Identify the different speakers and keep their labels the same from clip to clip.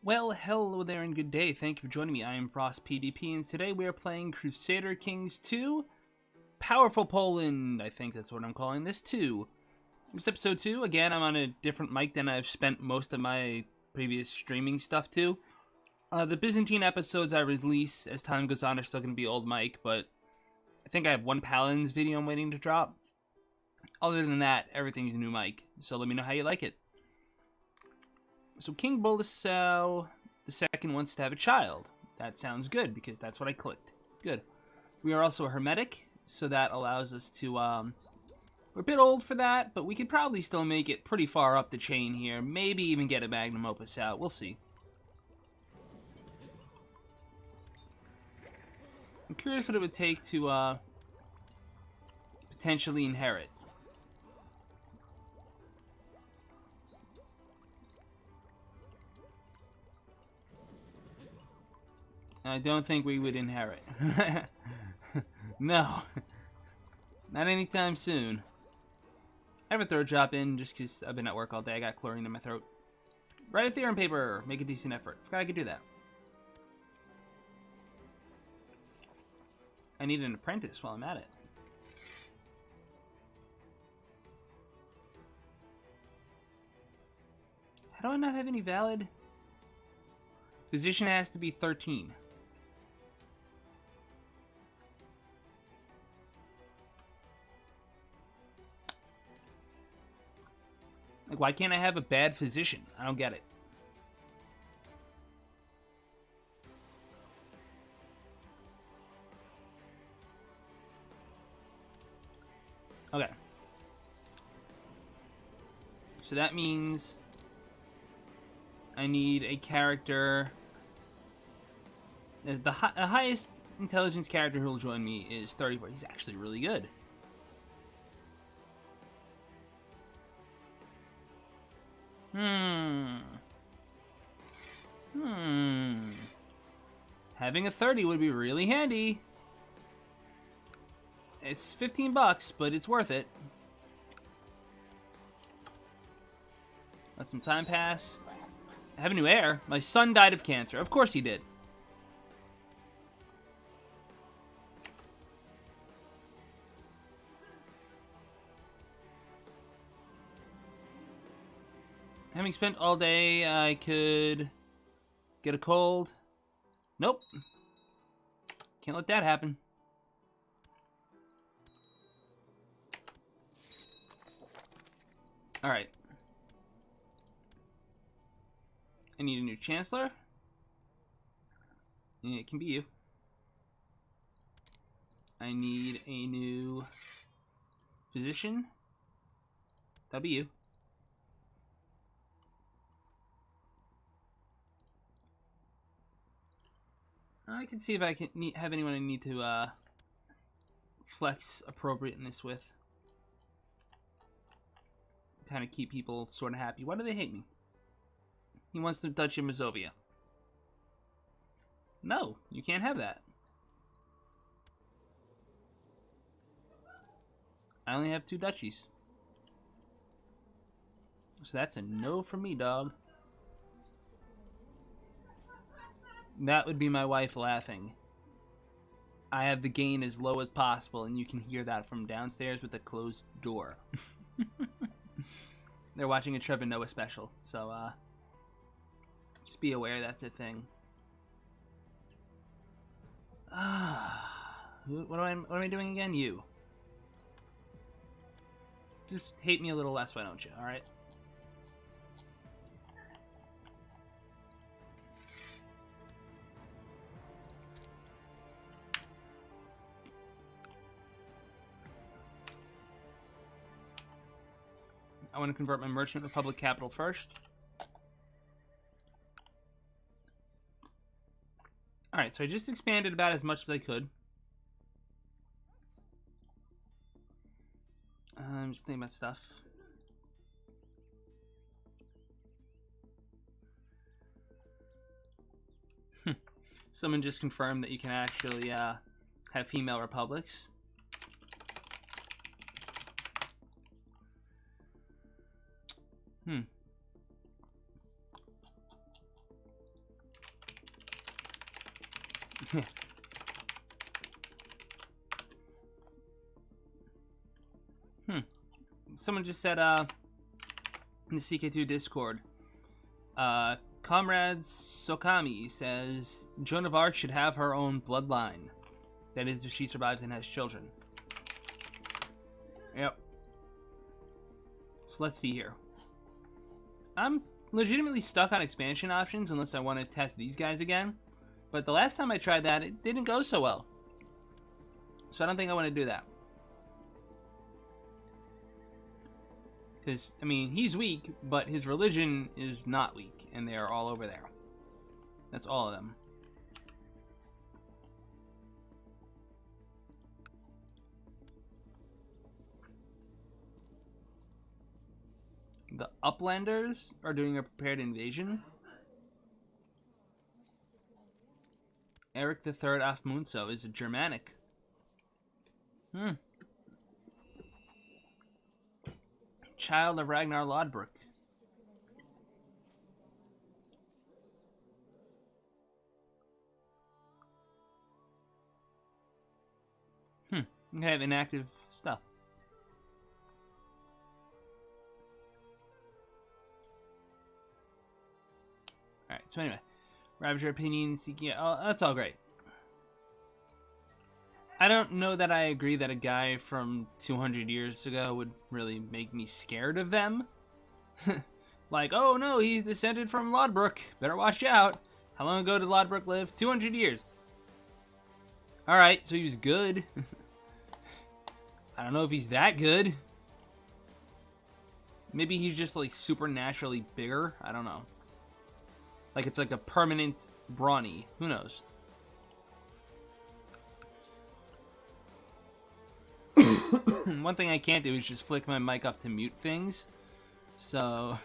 Speaker 1: Well, hello there and good day. Thank you for joining me. I am Frost PDP, and today we are playing Crusader Kings 2, Powerful Poland. I think that's what I'm calling this, 2. It's episode 2. Again, I'm on a different mic than I've spent most of my previous streaming stuff to. The Byzantine episodes I release as time goes on are still going to be old mic, but I think I have one Paladins video I'm waiting to drop. Other than that, everything's new mic, so let me know how you like it. So King Boleslaw II wants to have a child. That sounds good, because that's what I clicked. Good. We are also a hermetic, so that allows us to, we're a bit old for that, but we could probably still make it pretty far up the chain here. Maybe even get a magnum opus out. We'll see. I'm curious what it would take to, potentially inherit. I don't think we would inherit. No. Not anytime soon. I have a third drop in just because I've been at work all day. I got chlorine in my throat. Write a theorem paper. Make a decent effort. Forgot I could do that. I need an apprentice while I'm at it. How do I not have any valid? Physician has to be 13. Like, why can't I have a bad physician? I don't get it. Okay. So that means I need a character. The highest intelligence character who will join me is 34. He's actually really good. Having a 30 would be really handy. It's 15 bucks, but it's worth it. Let some time pass. I have a new heir. My son died of cancer. Of course he did. Having spent all day, I could get a cold. Nope. Can't let that happen. Alright. I need a new chancellor. Yeah, it can be you. I need a new physician. That'll be you. I can see if I can have anyone I need to flex appropriateness with. Kind of keep people sort of happy. Why do they hate me? He wants the Duchy of Mazovia. No, you can't have that. I only have 2 duchies. So that's a no for me, dog. That would be my wife laughing. I have the gain as low as possible, and you can hear that from downstairs with a closed door. They're watching a Trevor Noah special, so just be aware that's a thing. What am I doing again? You. Just hate me a little less, why don't you? All right. I want to convert my Merchant Republic capital first. Alright, so I just expanded about as much as I could. I'm just thinking about stuff. Someone just confirmed that you can actually have female republics. Someone just said, in the CK2 Discord, Comrade Sokami says, Joan of Arc should have her own bloodline. That is, if she survives and has children. Yep. So let's see here. I'm legitimately stuck on expansion options unless I want to test these guys again. But the last time I tried that, it didn't go so well. So I don't think I want to do that. Because, I mean, he's weak, but his religion is not weak. And they are all over there. That's all of them. The Uplanders are doing a prepared invasion. Eric III af Munso is a Germanic. Child of Ragnar Lodbrok. Okay, have inactive stuff. Alright, so anyway. Ravager opinion seeking. Oh, that's all great. I don't know that I agree that a guy from 200 years ago would really make me scared of them. Like, oh no, he's descended from Lodbrok. Better watch out. How long ago did Lodbrok live? 200 years. Alright, so he was good. I don't know if he's that good. Maybe he's just like supernaturally bigger. I don't know. Like it's like a permanent brawny. Who knows? One thing I can't do is just flick my mic up to mute things. So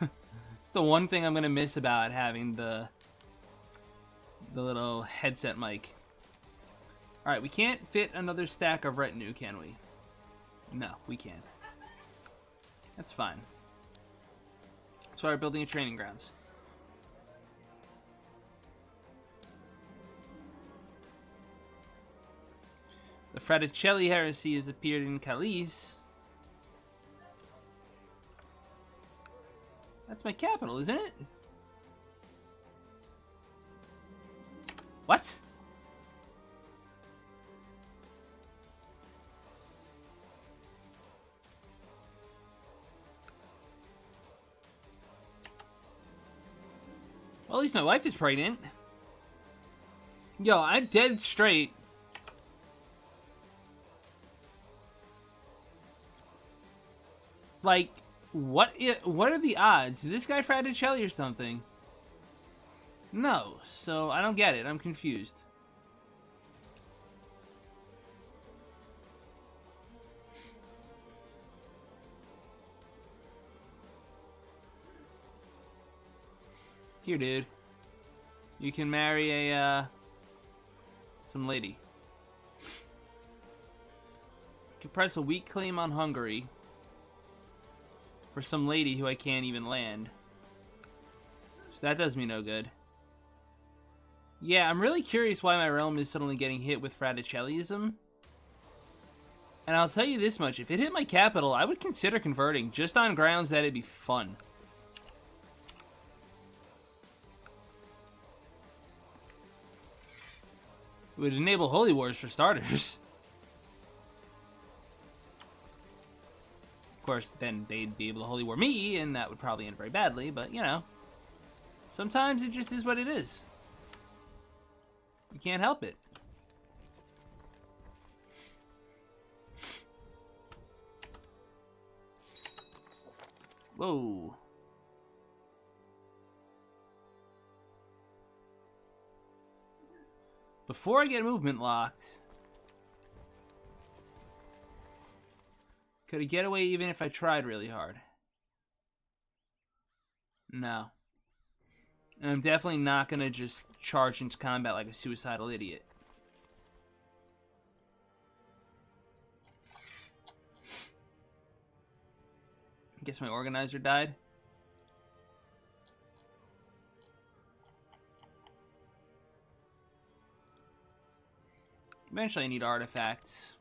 Speaker 1: it's the one thing I'm gonna miss about having the little headset mic. Alright, we can't fit another stack of retinue, can we? No, we can't. That's fine. That's why we're building a training grounds. The Fraticelli heresy has appeared in Calais. That's my capital, isn't it? What? Well, at least my wife is pregnant. Yo, I'm dead straight. Like, what are the odds? Is this guy Fraticelli or something? No, so I don't get it. I'm confused. Here, dude. You can marry a, some lady. You can press a weak claim on Hungary for some lady who I can't even land. So that does me no good. Yeah, I'm really curious why my realm is suddenly getting hit with Fraticelliism. And I'll tell you this much, if it hit my capital, I would consider converting, just on grounds that it'd be fun. It would enable holy wars for starters. Of course, then they'd be able to holy war me, and that would probably end very badly, but, you know. Sometimes it just is what it is. You can't help it. Whoa. Before I get movement locked, could it get away even if I tried really hard? No. And I'm definitely not going to just charge into combat like a suicidal idiot. Guess my organizer died. Eventually I need artifacts.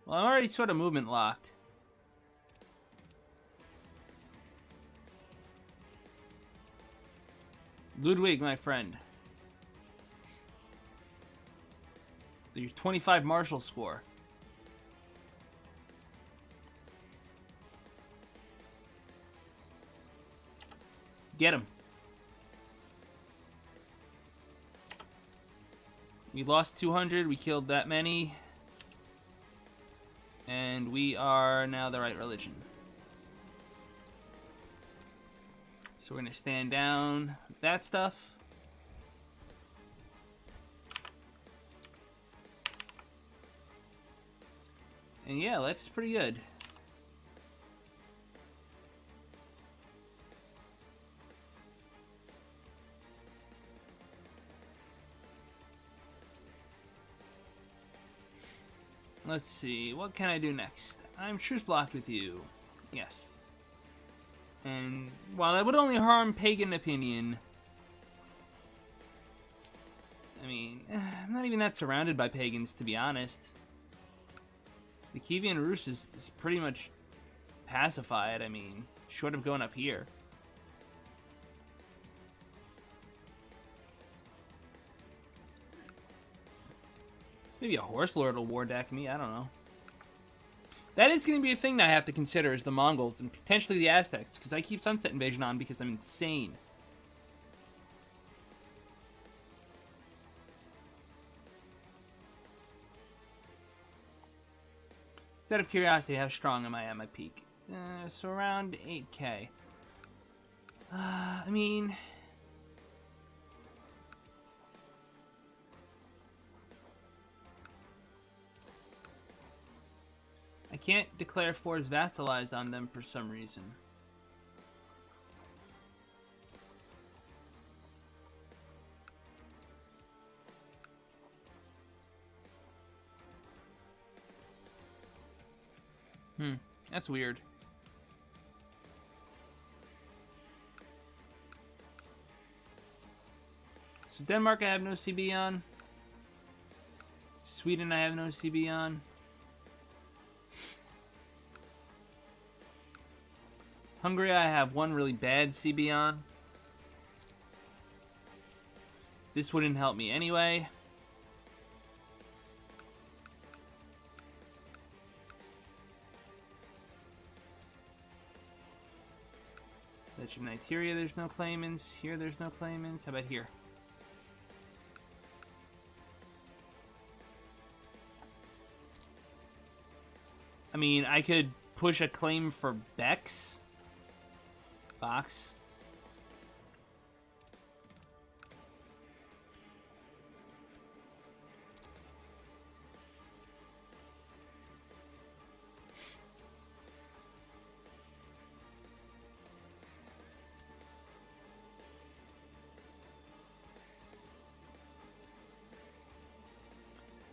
Speaker 1: Well, I'm already sort of movement locked. Ludwig, my friend. Your 25 martial score. Get him. We lost 200. We killed that many. And we are now the right religion. So we're going to stand down that stuff. And yeah, life's pretty good. Let's see, what can I do next? I'm truce blocked with you. Yes. And while that would only harm pagan opinion, I mean, I'm not even that surrounded by pagans, to be honest. The Kievan Rus is pretty much pacified, I mean, short of going up here. Maybe a Horse Lord will war deck me, I don't know. That is going to be a thing that I have to consider, is the Mongols and potentially the Aztecs, because I keep Sunset Invasion on because I'm insane. Just out of curiosity, how strong am I at my peak? So around 8k. I mean... I can't declare force vassalized on them for some reason. That's weird. So Denmark I have no CB on. Sweden I have no CB on. Hungary I have one really bad CB on. This wouldn't help me anyway. Legend of Niteria, there's no claimants. Here, there's no claimants. How about here? I mean, I could push a claim for Bex. Box.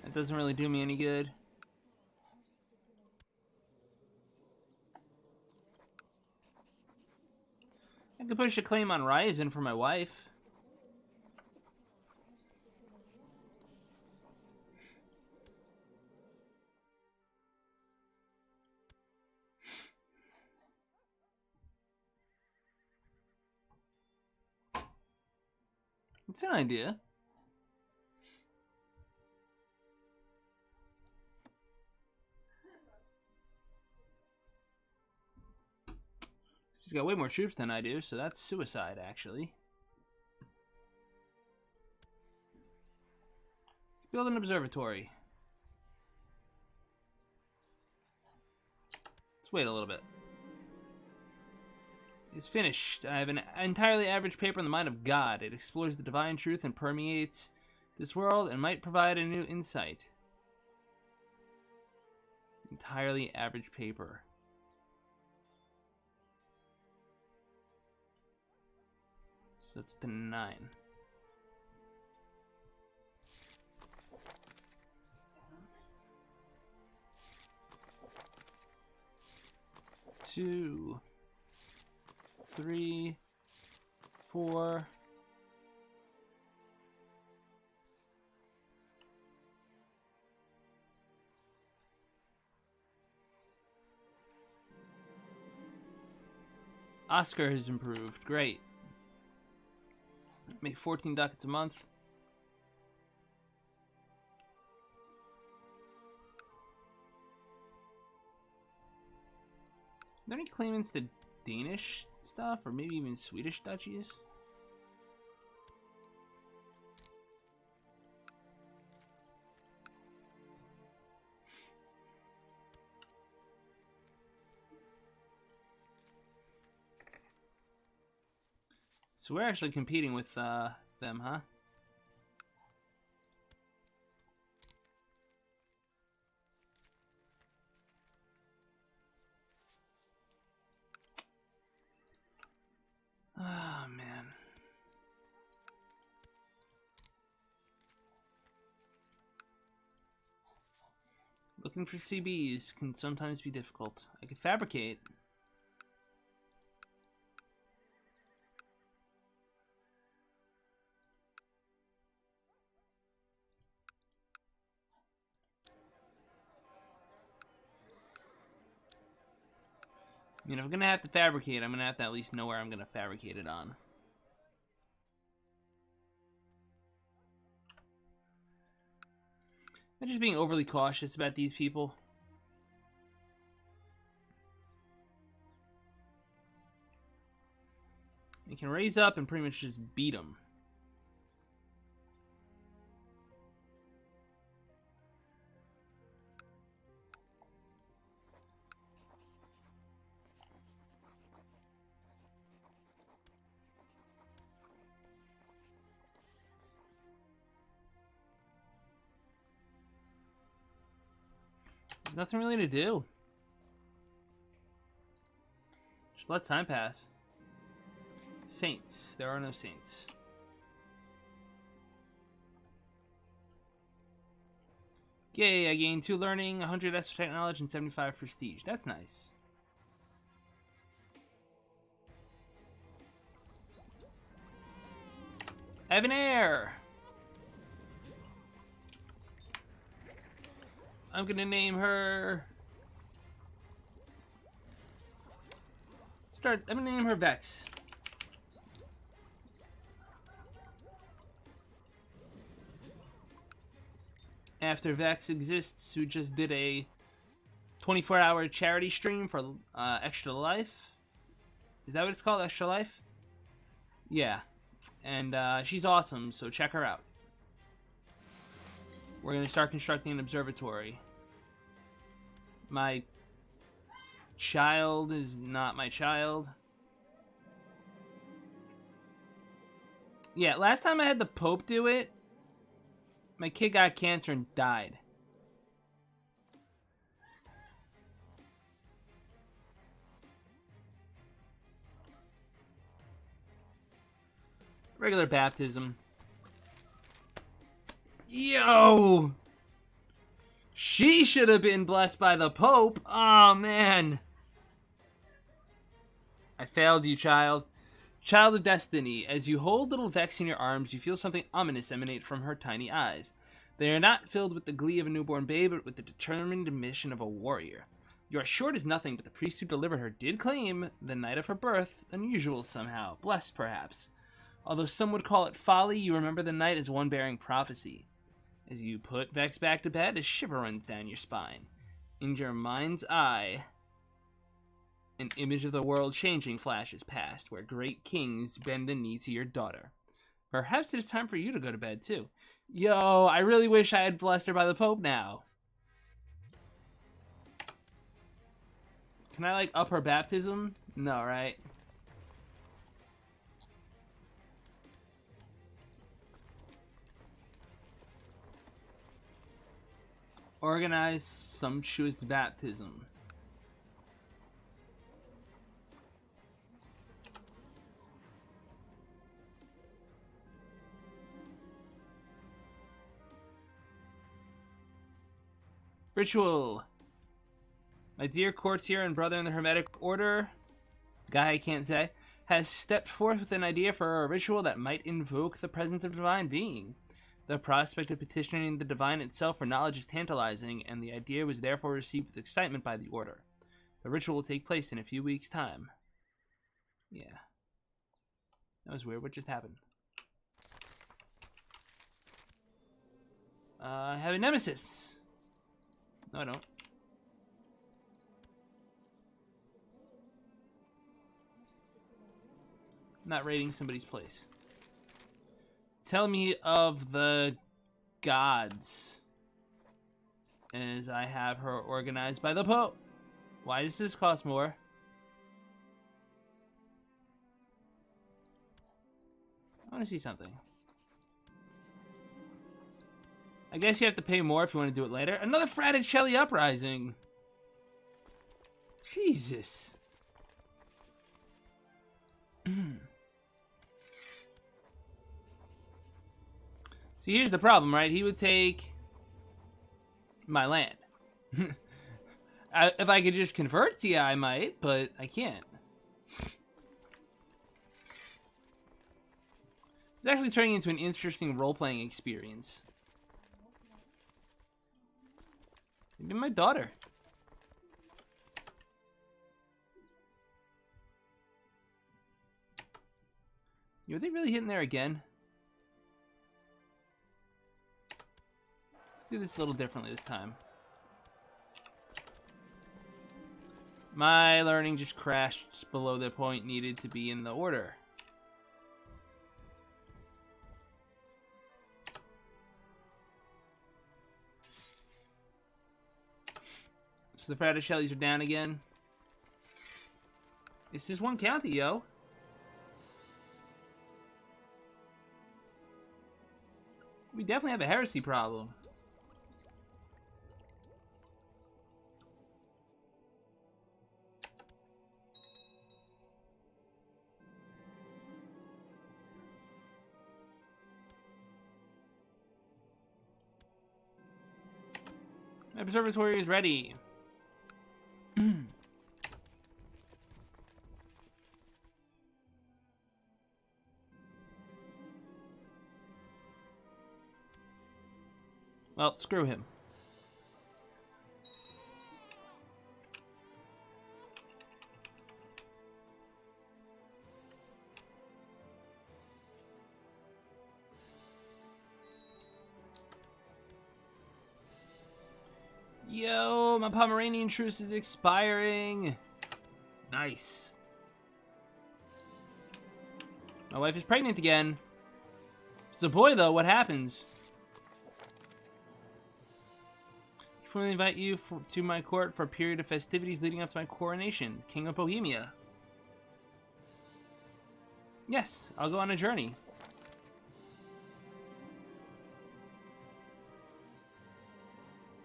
Speaker 1: That doesn't really do me any good. I could push a claim on Ryzen for my wife. It's an idea. She's got way more troops than I do, so that's suicide, actually. Build an observatory. Let's wait a little bit. It's finished. I have an entirely average paper in the mind of God. It explores the divine truth and permeates this world and might provide a new insight. Entirely average paper. So that's to 9. Two, 3, 4. Oscar has improved. Great. Make 14 ducats a month. Are there any claimants to Danish stuff, or maybe even Swedish duchies? So we're actually competing with them, huh? Oh, man. Looking for CBs can sometimes be difficult. I could fabricate. I mean, if I'm gonna have to fabricate, I'm gonna have to at least know where I'm gonna fabricate it on. I'm just being overly cautious about these people. You can raise up and pretty much just beat them. There's nothing really to do. Just let time pass. Saints. There are no saints. Yay, I gained 2 learning, 100 esoteric knowledge, and 75 prestige. That's nice. I have an heir! I'm gonna name her... I'm gonna name her Vex. After Vex exists, who just did a 24-hour charity stream for Extra Life. Is that what it's called? Extra Life? Yeah. And she's awesome, so check her out. We're going to start constructing an observatory. My child is not my child. Yeah, last time I had the Pope do it, my kid got cancer and died. Regular baptism. Yo! She should have been blessed by the Pope. Oh, man. I failed you, child. Child of Destiny. As you hold little Vex in your arms, you feel something ominous emanate from her tiny eyes. They are not filled with the glee of a newborn babe, but with the determined mission of a warrior. You are sure it is nothing, but the priest who delivered her did claim the night of her birth unusual somehow, blessed perhaps. Although some would call it folly, you remember the night as one bearing prophecy. As you put Vex back to bed, a shiver runs down your spine. In your mind's eye, an image of the world changing flashes past, where great kings bend the knee to your daughter. Perhaps it is time for you to go to bed, too. Yo, I really wish I had blessed her by the Pope now. Can I, like, up her baptism? No, right? Organize sumptuous baptism. Ritual. My dear courtier and brother in the Hermetic Order, guy I can't say, has stepped forth with an idea for a ritual that might invoke the presence of divine being. The prospect of petitioning the divine itself for knowledge is tantalizing, and the idea was therefore received with excitement by the Order. The ritual will take place in a few weeks' time. Yeah. That was weird. What just happened? I have a nemesis. No, I don't. I'm not raiding somebody's place. Tell me of the gods, as I have her organized by the Pope. Why does this cost more? I want to see something. I guess you have to pay more if you want to do it later. Another Fraticelli uprising. Jesus. See, here's the problem, right? He would take my land. If I could just convert, yeah, I might, but I can't. It's actually turning into an interesting role-playing experience. Maybe my daughter. Are they really hitting there again? Let's do this a little differently this time. My learning just crashed below the point needed to be in the order. So the Fraticellis are down again. This is one county, yo. We definitely have a heresy problem. My Preservers Warrior is ready. Well, screw him. Yo, my Pomeranian truce is expiring. Nice. My wife is pregnant again. If it's a boy, though, what happens? I formally invite you to my court for a period of festivities leading up to my coronation, King of Bohemia. Yes, I'll go on a journey.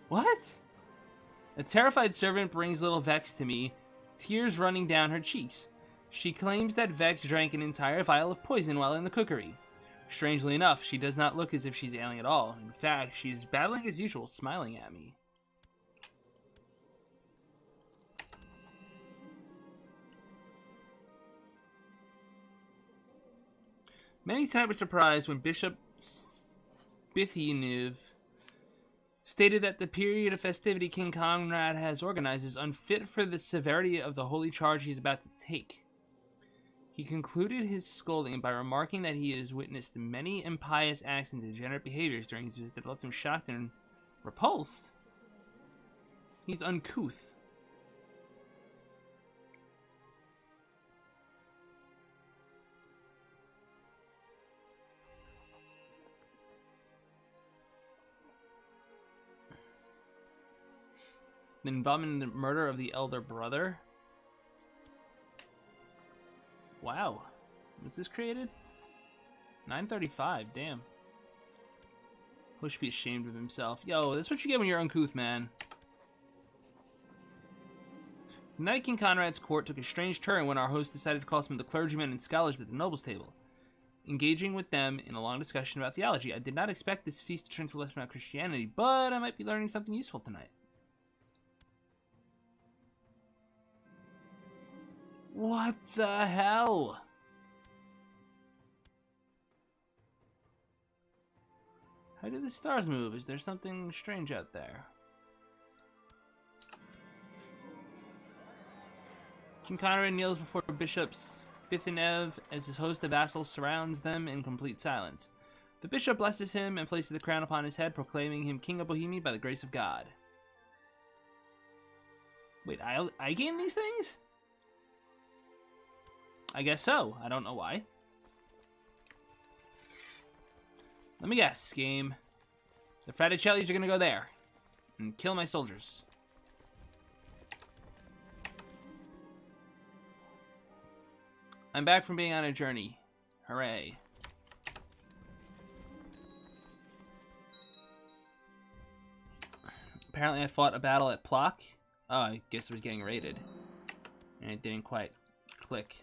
Speaker 1: What? A terrified servant brings little Vex to me, tears running down her cheeks. She claims that Vex drank an entire vial of poison while in the cookery. Strangely enough, she does not look as if she's ailing at all. In fact, she's babbling as usual, smiling at me. Many tonight were surprised when Bishop Spithinev stated that the period of festivity King Conrad has organized is unfit for the severity of the holy charge he's about to take. He concluded his scolding by remarking that he has witnessed many impious acts and degenerate behaviors during his visit that left him shocked and repulsed. He's uncouth. The involvement in the murder of the elder brother. Wow. Was this created? 935, damn. He should be ashamed of himself. Yo, that's what you get when you're uncouth, man. The night King Conrad's court took a strange turn when our host decided to call some of the clergymen and scholars at the nobles' table, engaging with them in a long discussion about theology. I did not expect this feast to turn to a lesson about Christianity, but I might be learning something useful tonight. What the hell? Why do the stars move? Is there something strange out there? King Conrad kneels before Bishop Spithinev as his host of vassals surrounds them in complete silence. The bishop blesses him and places the crown upon his head, proclaiming him King of Bohemia by the grace of God. Wait, I gain these things? I guess so. I don't know why. Let me guess, game. The Fraticellis are gonna go there and kill my soldiers. I'm back from being on a journey. Hooray. Apparently I fought a battle at Plock. Oh, I guess it was getting raided. And it didn't quite click.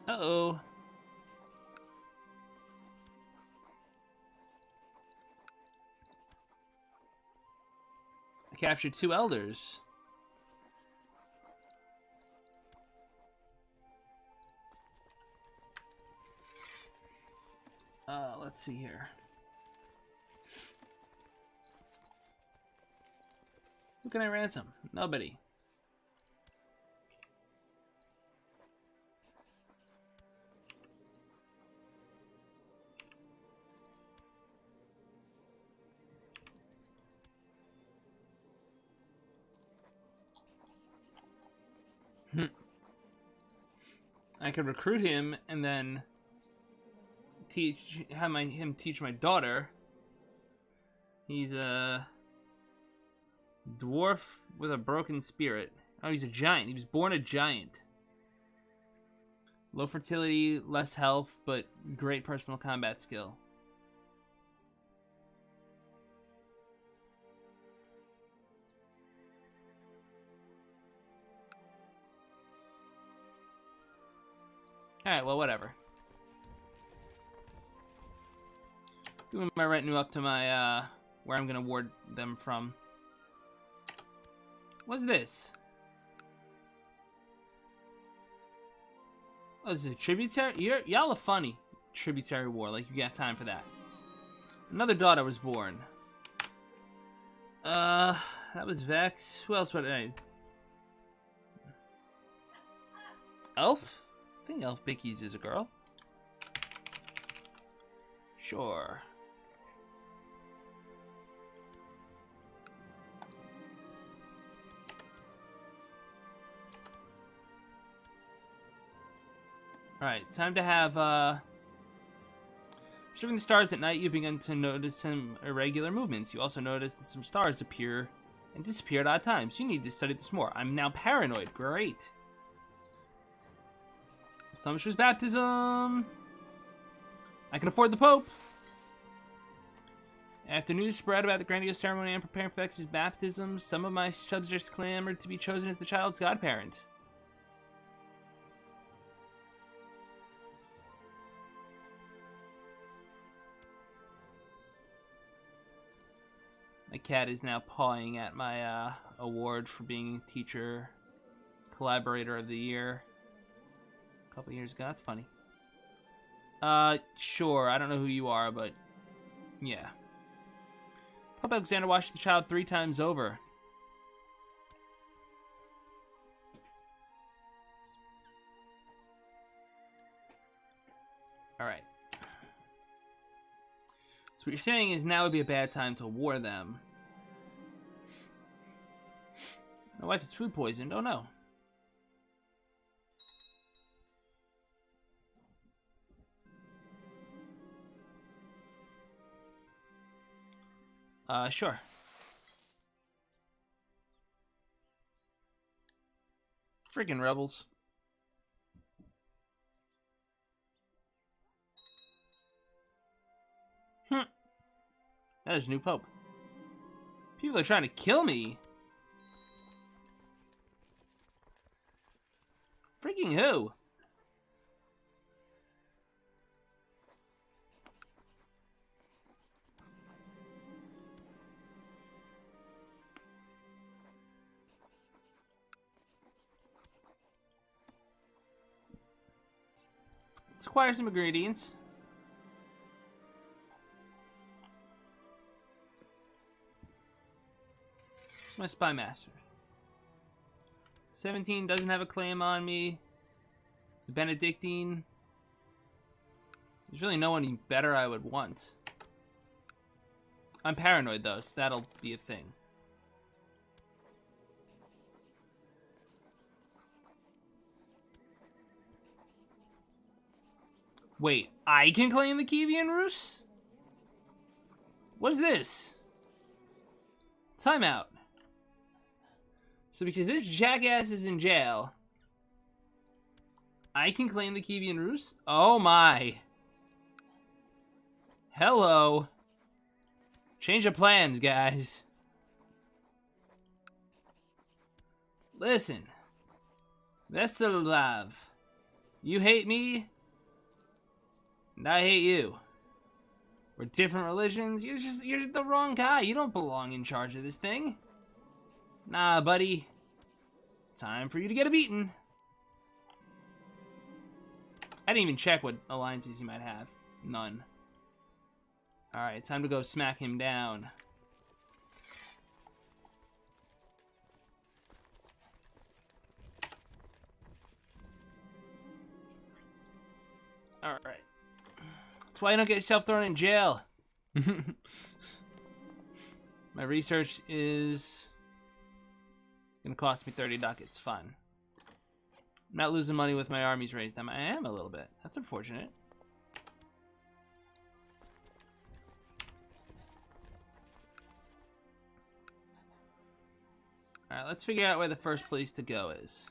Speaker 1: Uh-oh. I captured 2 elders. Let's see here. Who can I ransom? Nobody. I could recruit him and then have him teach my daughter. He's a dwarf with a broken spirit. Oh, he's a giant. He was born a giant. Low fertility, less health, but great personal combat skill. Alright, well, whatever. Doing my retinue up to my, where I'm gonna ward them from. What's this? Oh, this is a tributary? Y'all are funny. Tributary war, like you got time for that. Another daughter was born. That was Vex. Who else would I... Elf? I think Elf Bickies is a girl. Sure. Alright, time to have, observing the stars at night, you've begun to notice some irregular movements. You also notice that some stars appear and disappear at odd times. You need to study this more. I'm now paranoid. Great. Assumption's baptism. I can afford the Pope. After news spread about the grandiose ceremony and preparing for Vex's baptism, some of my subjects clamored to be chosen as the child's godparent. My cat is now pawing at my award for being teacher collaborator of the year. A couple years ago. That's funny. Sure. I don't know who you are, but yeah. Pope Alexander washed the child 3 times over. Alright. So what you're saying is now would be a bad time to war them. My wife is food poisoned. Oh no. Sure. Freaking rebels. Now there's a new pope. People are trying to kill me. Freaking who? Let's acquire some ingredients. My spy master. 17 doesn't have a claim on me. It's a Benedictine. There's really no one better I would want. I'm paranoid though, so that'll be a thing. Wait, I can claim the Kievan Rus? What's this? Timeout. So because this jackass is in jail, I can claim the Kievan Rus? Oh my. Hello. Change of plans, guys. Listen. Veselav. You hate me, and I hate you. We're different religions. You're the wrong guy. You don't belong in charge of this thing. Nah, buddy. Time for you to get a beating. I didn't even check what alliances he might have. None. Alright, time to go smack him down. Alright. That's why I don't get yourself thrown in jail. My research is gonna cost me 30 ducats. Fun. I'm not losing money with my armies raised. I am a little bit. That's unfortunate. Alright, let's figure out where the first place to go is.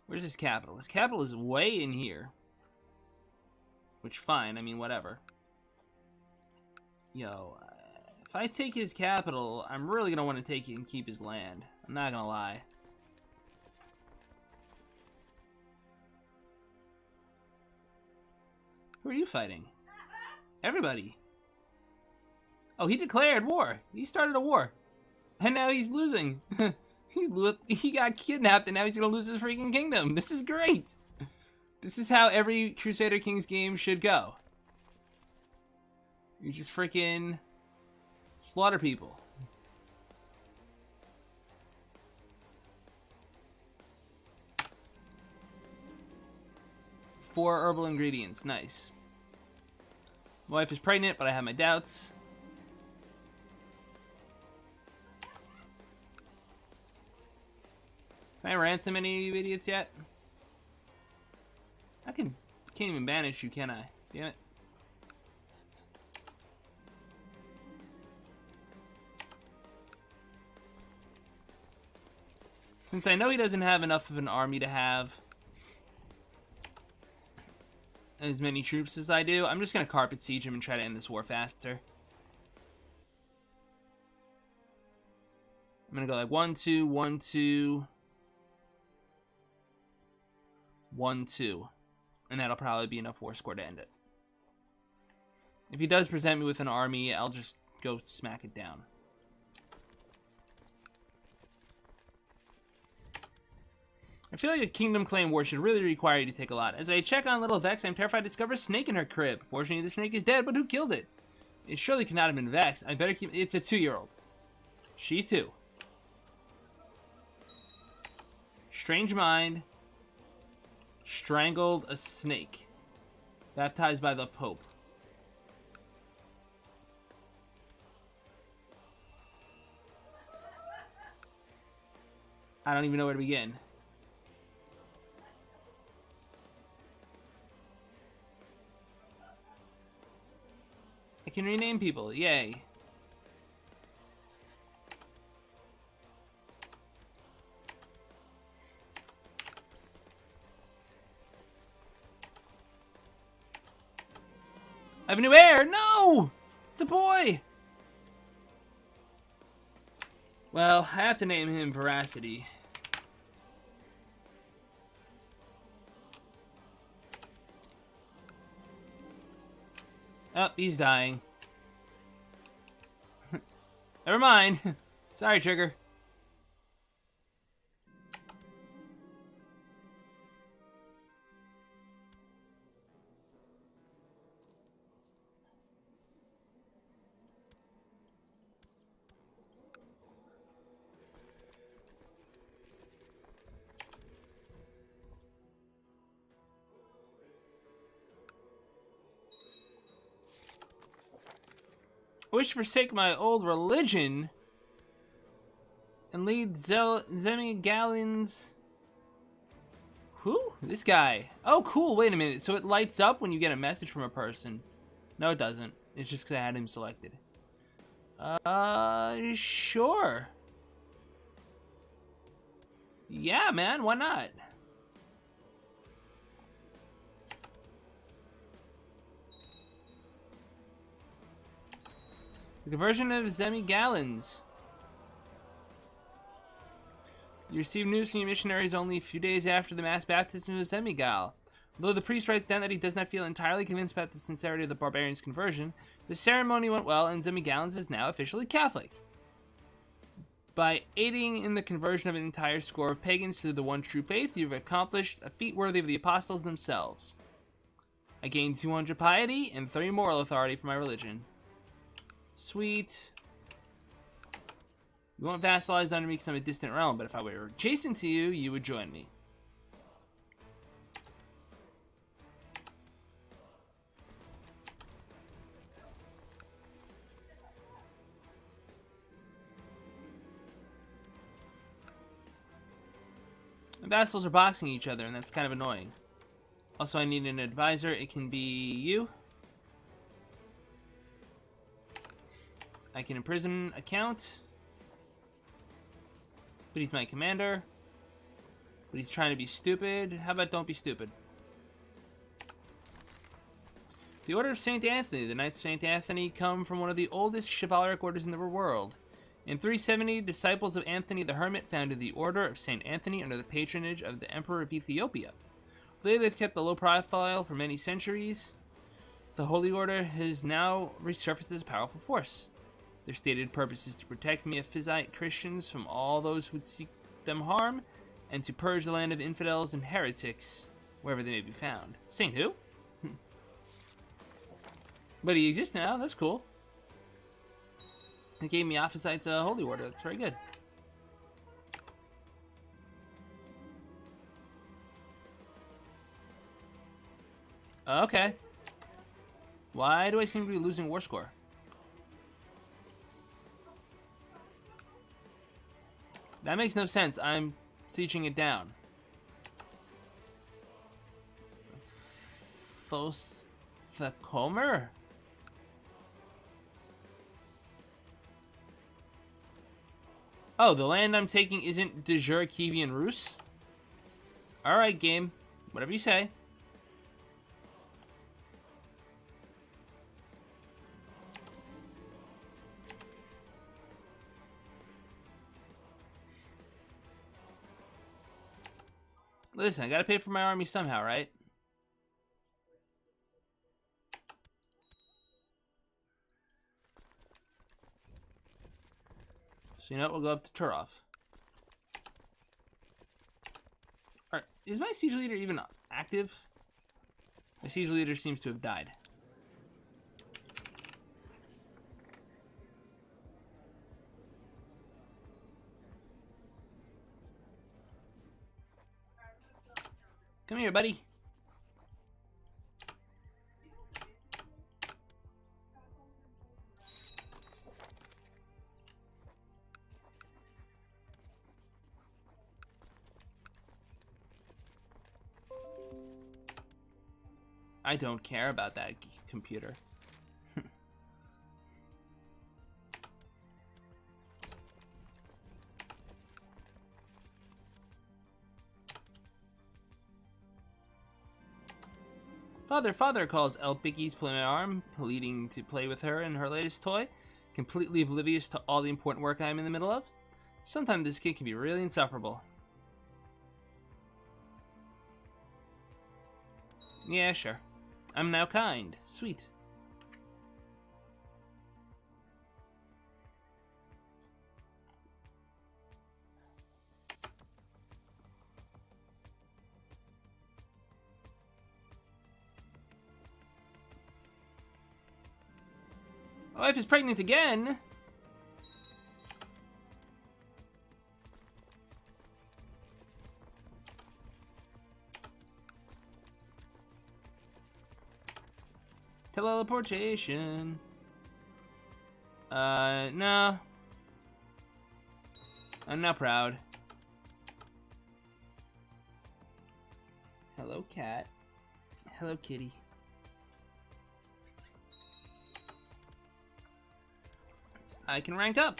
Speaker 1: Where's his capital? His capital is way in here. Which, fine. I mean, whatever. Yo, if I take his capital, I'm really going to want to take it and keep his land. I'm not going to lie. Who are you fighting? Everybody. Oh, he declared war. He started a war. And now he's losing. He got kidnapped and now he's going to lose his freaking kingdom. This is great. This is how every Crusader Kings game should go. You just freaking slaughter people. Four herbal ingredients. Nice. My wife is pregnant, but I have my doubts. Can I ransom any of you idiots yet? Can't even banish you, can I? Damn it. Since I know he doesn't have enough of an army to have as many troops as I do, I'm just gonna carpet siege him and try to end this war faster. I'm gonna go like 1, 2, 1, 2, 1, 2. And that'll probably be enough war score to end it. If he does present me with an army, I'll just go smack it down. I feel like a kingdom claim war should really require you to take a lot. As I check on little Vex, I'm terrified to discover a snake in her crib. Fortunately, the snake is dead, but who killed it? It surely could not have been Vex. I better keep... It's a 2-year-old. She's 2. Strange mind. Strangled a snake. Baptized by the Pope. I don't even know where to begin. I can rename people. Yay. I have a new heir! No! It's a boy! Well, I have to name him Veracity. Oh, he's dying. Never mind. Sorry, Trigger. I wish to forsake my old religion and lead Zemigallins. Who? This guy. Oh, cool. Wait a minute. So it lights up when you get a message from a person. No, it doesn't. It's just because I had him selected. Sure. Yeah, man. Why not? The conversion of Zemigallins. You receive news from your missionaries only a few days after the mass baptism of Zemigal. Although the priest writes down that he does not feel entirely convinced about the sincerity of the barbarian's conversion, the ceremony went well and Zemigallins is now officially Catholic. By aiding in the conversion of an entire score of pagans to the one true faith, you've accomplished a feat worthy of the apostles themselves. I gained 200 piety and 3 moral authority for my religion. Sweet. You won't vassalize under me because I'm a distant realm, but if I were adjacent to you, you would join me. The vassals are boxing each other, and that's kind of annoying. Also, I need an advisor. It can be you. I can imprison a count. But he's my commander. But he's trying to be stupid. How about don't be stupid? The Order of St. Anthony. The Knights of St. Anthony come from one of the oldest chivalric orders in the world. In 370, disciples of Anthony the Hermit founded the Order of St. Anthony under the patronage of the Emperor of Ethiopia. Though they've kept a low profile for many centuries, the Holy Order has now resurfaced as a powerful force. Their stated purpose is to protect Miaphysite Christians from all those who would seek them harm, and to purge the land of infidels and heretics, wherever they may be found. Saint who? But he exists now, that's cool. They gave Miaphysites a holy order, that's very good. Okay. Why do I seem to be losing war score? That makes no sense. I'm sieging it down. Thosthecomer? Oh, the land I'm taking isn't de jure Kievan Rus? Alright, game. Whatever you say. Listen, I gotta pay for my army somehow, right? So you know what, we'll go up to Turov. Alright, is my siege leader even active? My siege leader seems to have died. Come here, buddy. I don't care about that computer. Father, calls El Picky's pulling my arm, pleading to play with her and her latest toy, completely oblivious to all the important work I'm in the middle of. Sometimes this kid can be really insufferable. Yeah, sure. I'm now kind. Sweet. My wife is pregnant again. Teleportation. No. I'm not proud. Hello, cat. Hello, kitty. I can rank up.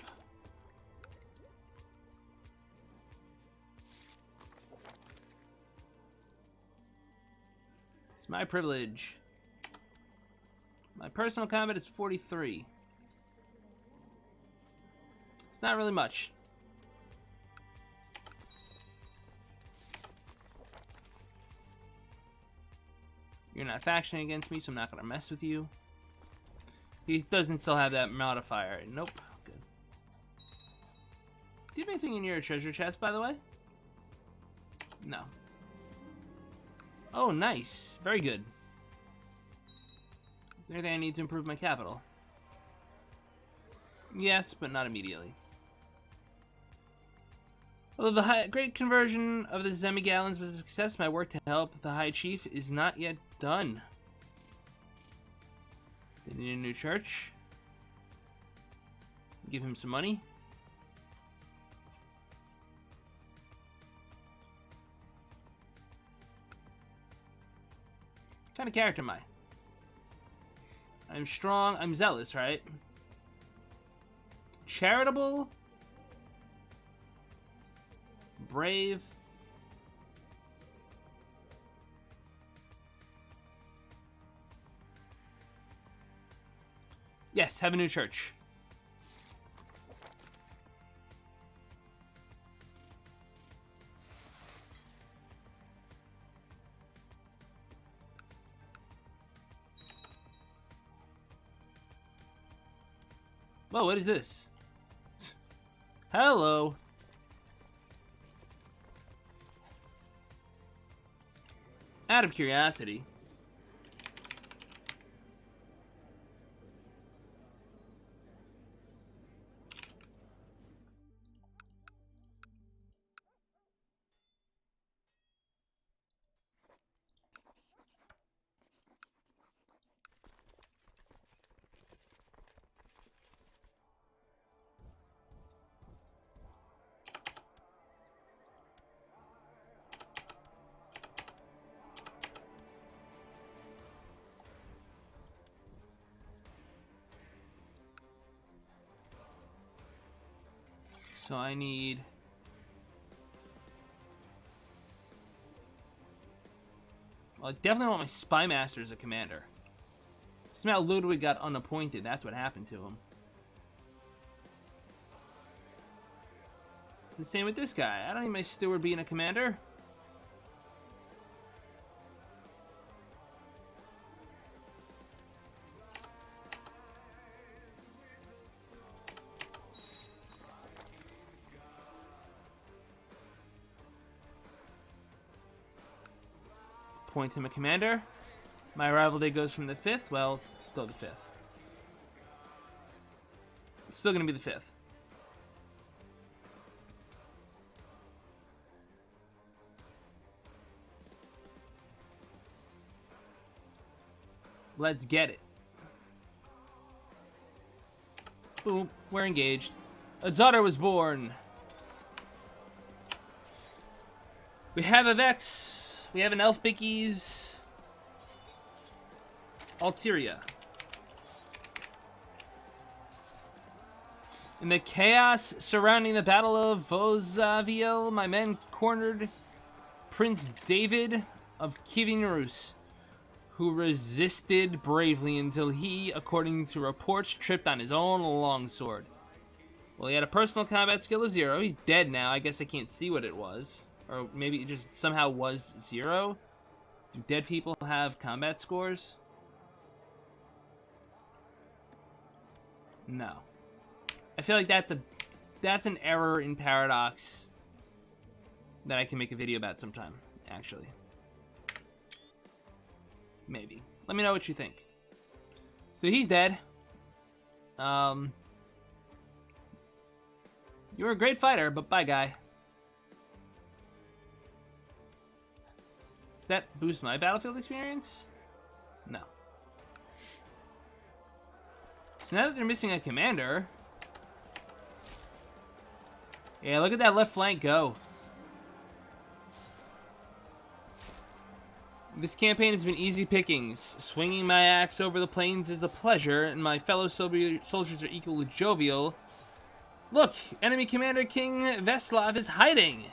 Speaker 1: It's my privilege. My personal combat is 43. It's not really much. You're not factioning against me, so I'm not going to mess with you. He doesn't still have that modifier. Nope. Good. Do you have anything in your treasure chest, by the way? No. Oh, nice. Very good. Is there anything I need to improve my capital? Yes, but not immediately. Although the great conversion of the Zemigallons was a success, my work to help the High Chief is not yet done. They need a new church. Give him some money. What kind of character am I? I'm strong. I'm zealous, right? Charitable. Brave. Yes, have a new church. Whoa, what is this? Hello. Out of curiosity. So I need... Well, I definitely want my Spy Master as a commander. Somehow Ludwig got unappointed. That's what happened to him. It's the same with this guy. I don't need my steward being a commander. Appoint him a commander. My arrival day goes from the 5th. Well, it's still the 5th. It's still going to be the 5th. Let's get it. Boom. We're engaged. A daughter was born. We have a Vex. We have an Elf Bickies. Alteria. In the chaos surrounding the Battle of Vozaviel, my men cornered Prince David of Kivinurus, who resisted bravely until he, according to reports, tripped on his own longsword. Well, he had a personal combat skill of 0. He's dead now. I guess I can't see what it was. Or maybe it just somehow was 0? Do dead people have combat scores? No. I feel like that's an error in Paradox that I can make a video about sometime, actually. Maybe. Let me know what you think. So he's dead. You were a great fighter, but bye, guy. Does that boost my battlefield experience? No. So now that they're missing a commander... Yeah, look at that left flank go. This campaign has been easy pickings. Swinging my axe over the plains is a pleasure, and my fellow soldiers are equally jovial. Look, enemy commander King Veslav is hiding.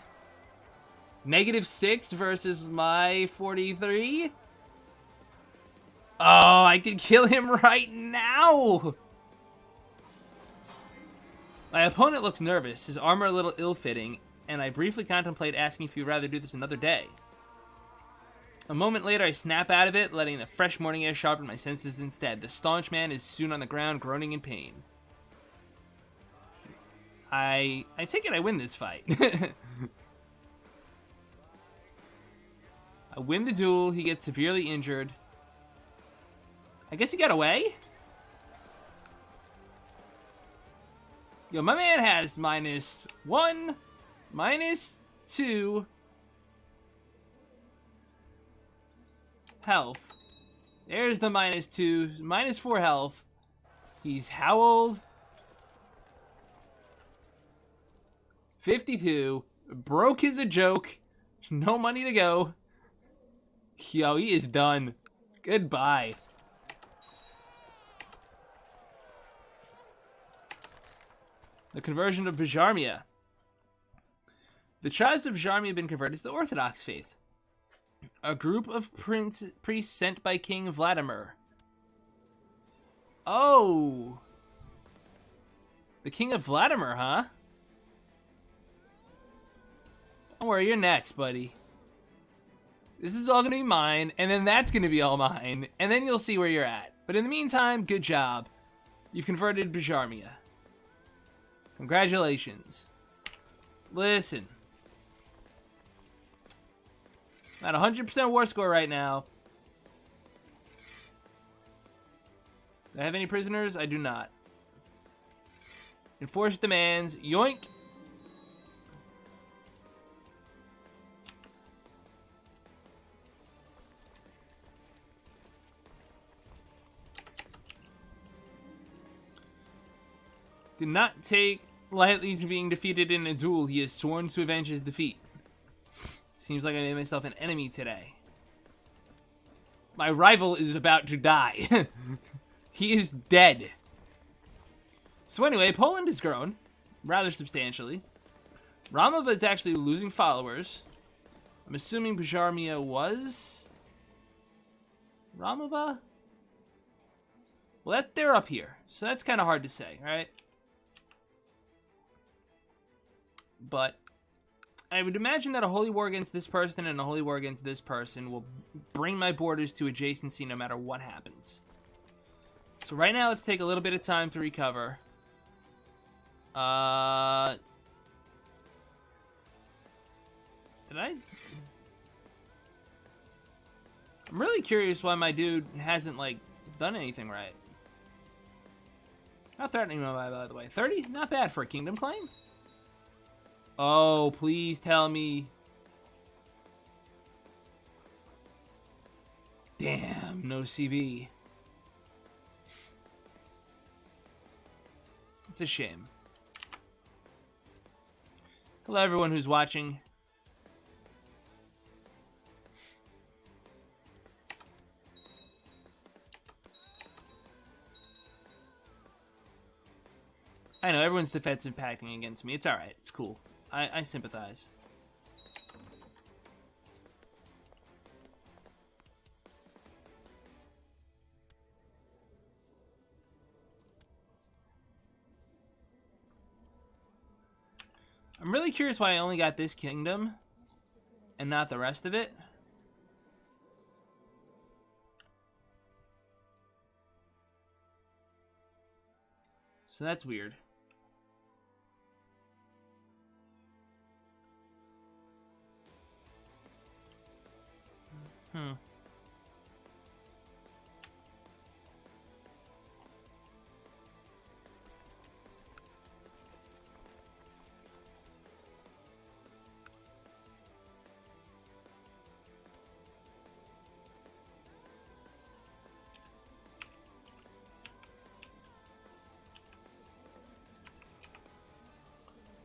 Speaker 1: -6 versus my 43. Oh, I could kill him right now. My opponent looks nervous, his armor a little ill-fitting, and I briefly contemplate asking if you'd rather do this another day. A moment later, I snap out of it, letting the fresh morning air sharpen my senses instead. The staunch man is soon on the ground, groaning in pain. I take it I win this fight. I win the duel, he gets severely injured. I guess he got away? Yo, my man has -1, -2 health. There's the -2, -4 health. He's how old? 52. Broke is a joke. No money to go. Yo, he is done. Goodbye. The conversion of Bjarmia. The tribes of Bjarmia have been converted to the Orthodox faith. A group of priests sent by King Vladimir. Oh. The King of Vladimir, huh? Don't worry, you're next, buddy. This is all going to be mine, and then that's going to be all mine, and then you'll see where you're at. But in the meantime, good job. You've converted Bjarmia. Congratulations. Listen. At 100% war score right now. Do I have any prisoners? I do not. Enforce demands. Yoink. Did not take lightly to being defeated in a duel. He has sworn to avenge his defeat. Seems like I made myself an enemy today. My rival is about to die. He is dead. So anyway, Poland has grown rather substantially. Ramova is actually losing followers. I'm assuming Bjarmia was Ramova? Well, they're up here, so that's kind of hard to say, right? But I would imagine that a holy war against this person and a holy war against this person will bring my borders to adjacency no matter what happens. So right now, let's take a little bit of time to recover. Did I? I'm really curious why my dude hasn't, like, done anything right. How threatening am I, by the way? 30? Not bad for a kingdom claim. Oh, please tell me. Damn, no CB. It's a shame. Hello, everyone who's watching. I know, everyone's defensive packing against me. It's alright, it's cool. I sympathize. I'm really curious why I only got this kingdom and not the rest of it. So that's weird.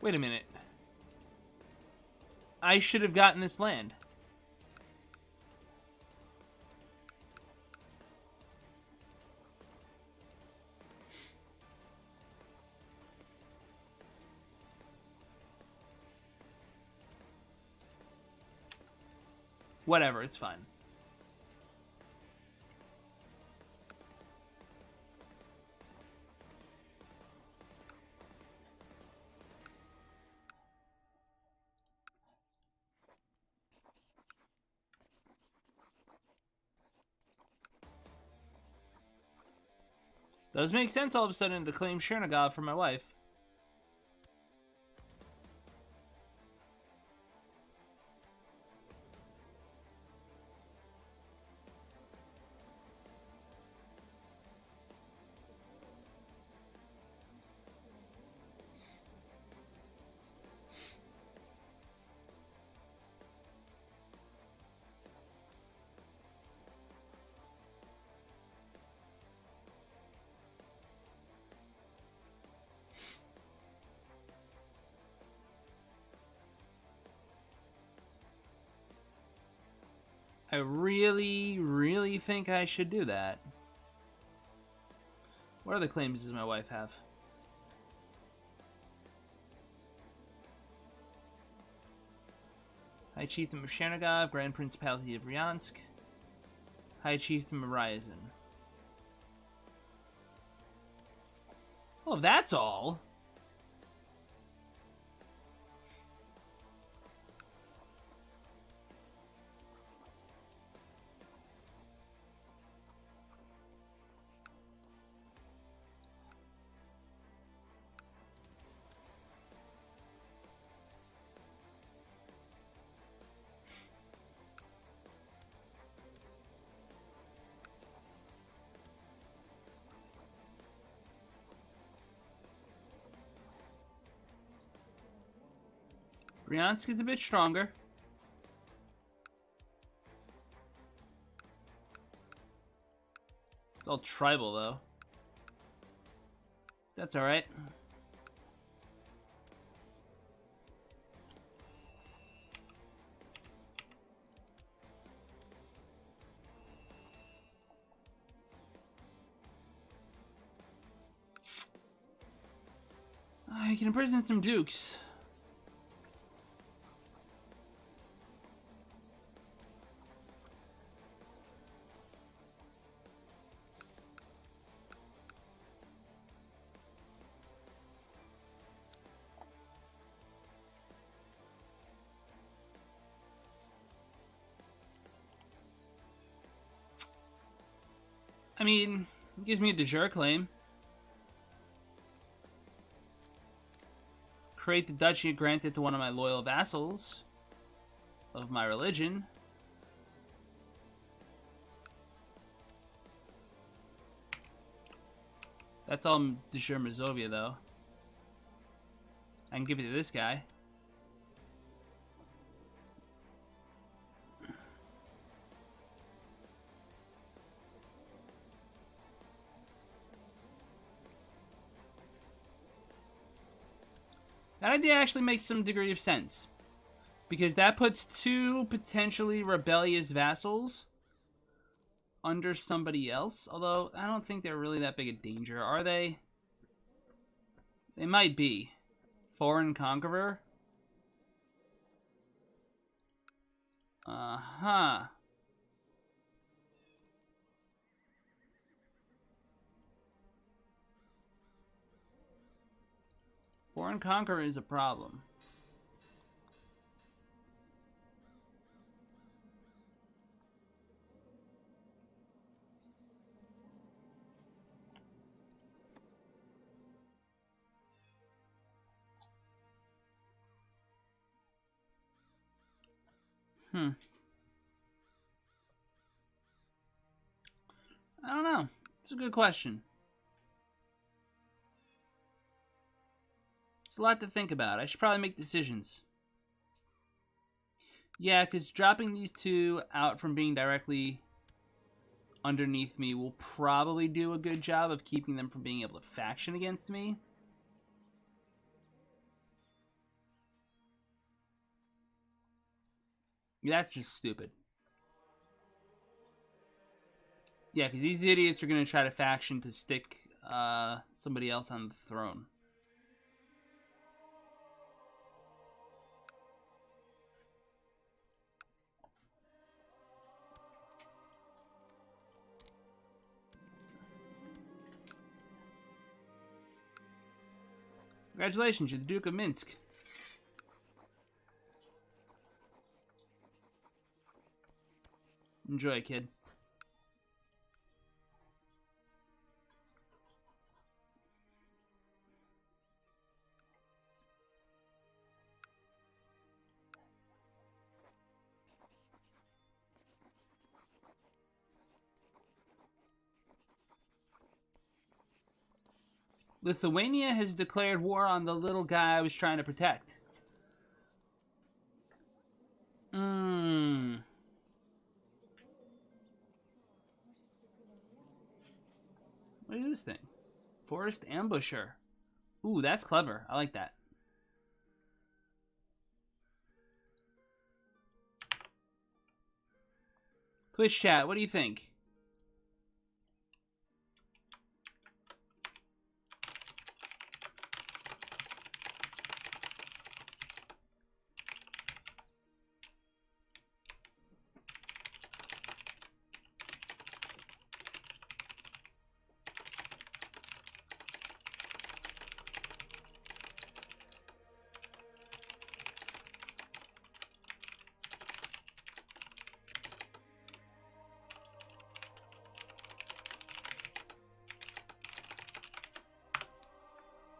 Speaker 1: Wait a minute. I should have gotten this land. Whatever, it's fine. Does make sense all of a sudden to claim Chernigov for my wife. I really, really think I should do that. What other claims does my wife have? High Chieftain of Chernigov, Grand Principality of Bryansk, High Chieftain of Ryazan. Oh, that's all? Bryansk is a bit stronger. It's all tribal, though. That's alright. I can imprison some dukes. I mean, it gives me a de jure claim. Create the duchy granted to one of my loyal vassals of my religion. That's all de jure Mazovia, though. I can give it to this guy. That idea actually makes some degree of sense. Because that puts two potentially rebellious vassals under somebody else. Although, I don't think they're really that big a danger, are they? They might be. Foreign conqueror? Uh-huh. Foreign conqueror is a problem. I don't know. It's a good question. It's a lot to think about. I should probably make decisions. Yeah, because dropping these two out from being directly underneath me will probably do a good job of keeping them from being able to faction against me. That's just stupid. Yeah, because these idiots are going to try to faction to stick somebody else on the throne. Congratulations, you're the Duke of Minsk. Enjoy, kid. Lithuania has declared war on the little guy I was trying to protect. What is this thing? Forest Ambusher. Ooh, that's clever. I like that. Twitch chat, what do you think?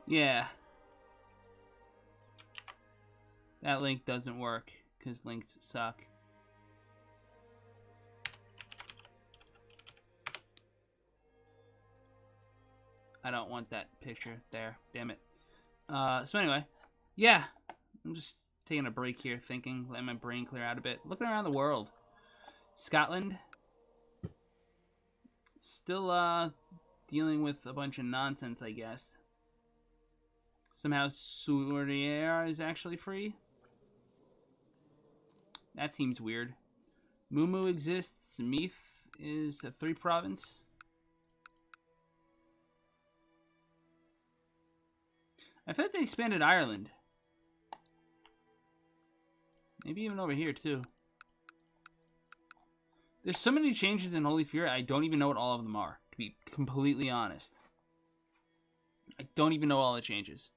Speaker 1: Yeah. That link doesn't work, because links suck. I don't want that picture there. Damn it. So anyway, yeah. I'm just taking a break here, thinking, letting my brain clear out a bit. Looking around the world. Scotland. Still, dealing with a bunch of nonsense, I guess. Somehow Sourier is actually free. That seems weird. Mumu exists. Meath is a 3 province. I thought they expanded Ireland. Maybe even over here too. There's so many changes in Holy Fury, I don't even know what all of them are, to be completely honest. I don't even know all the changes.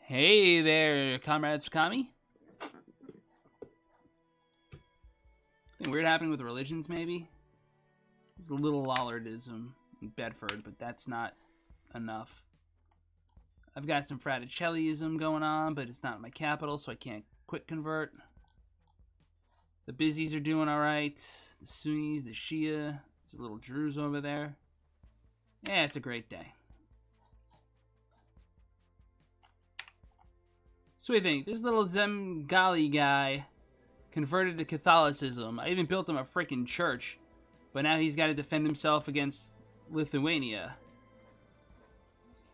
Speaker 1: Hey there, Comrade Sakami. Something weird happening with religions, maybe? There's a little Lollardism in Bedford, but that's not enough. I've got some Fraticelliism going on, but it's not in my capital, so I can't quick convert. The Bizzies are doing alright. The Sunnis, the Shia. There's a little Druze over there. Yeah, it's a great day. So what do you think? This little Zemgali guy converted to Catholicism. I even built him a freaking church. But now he's got to defend himself against Lithuania.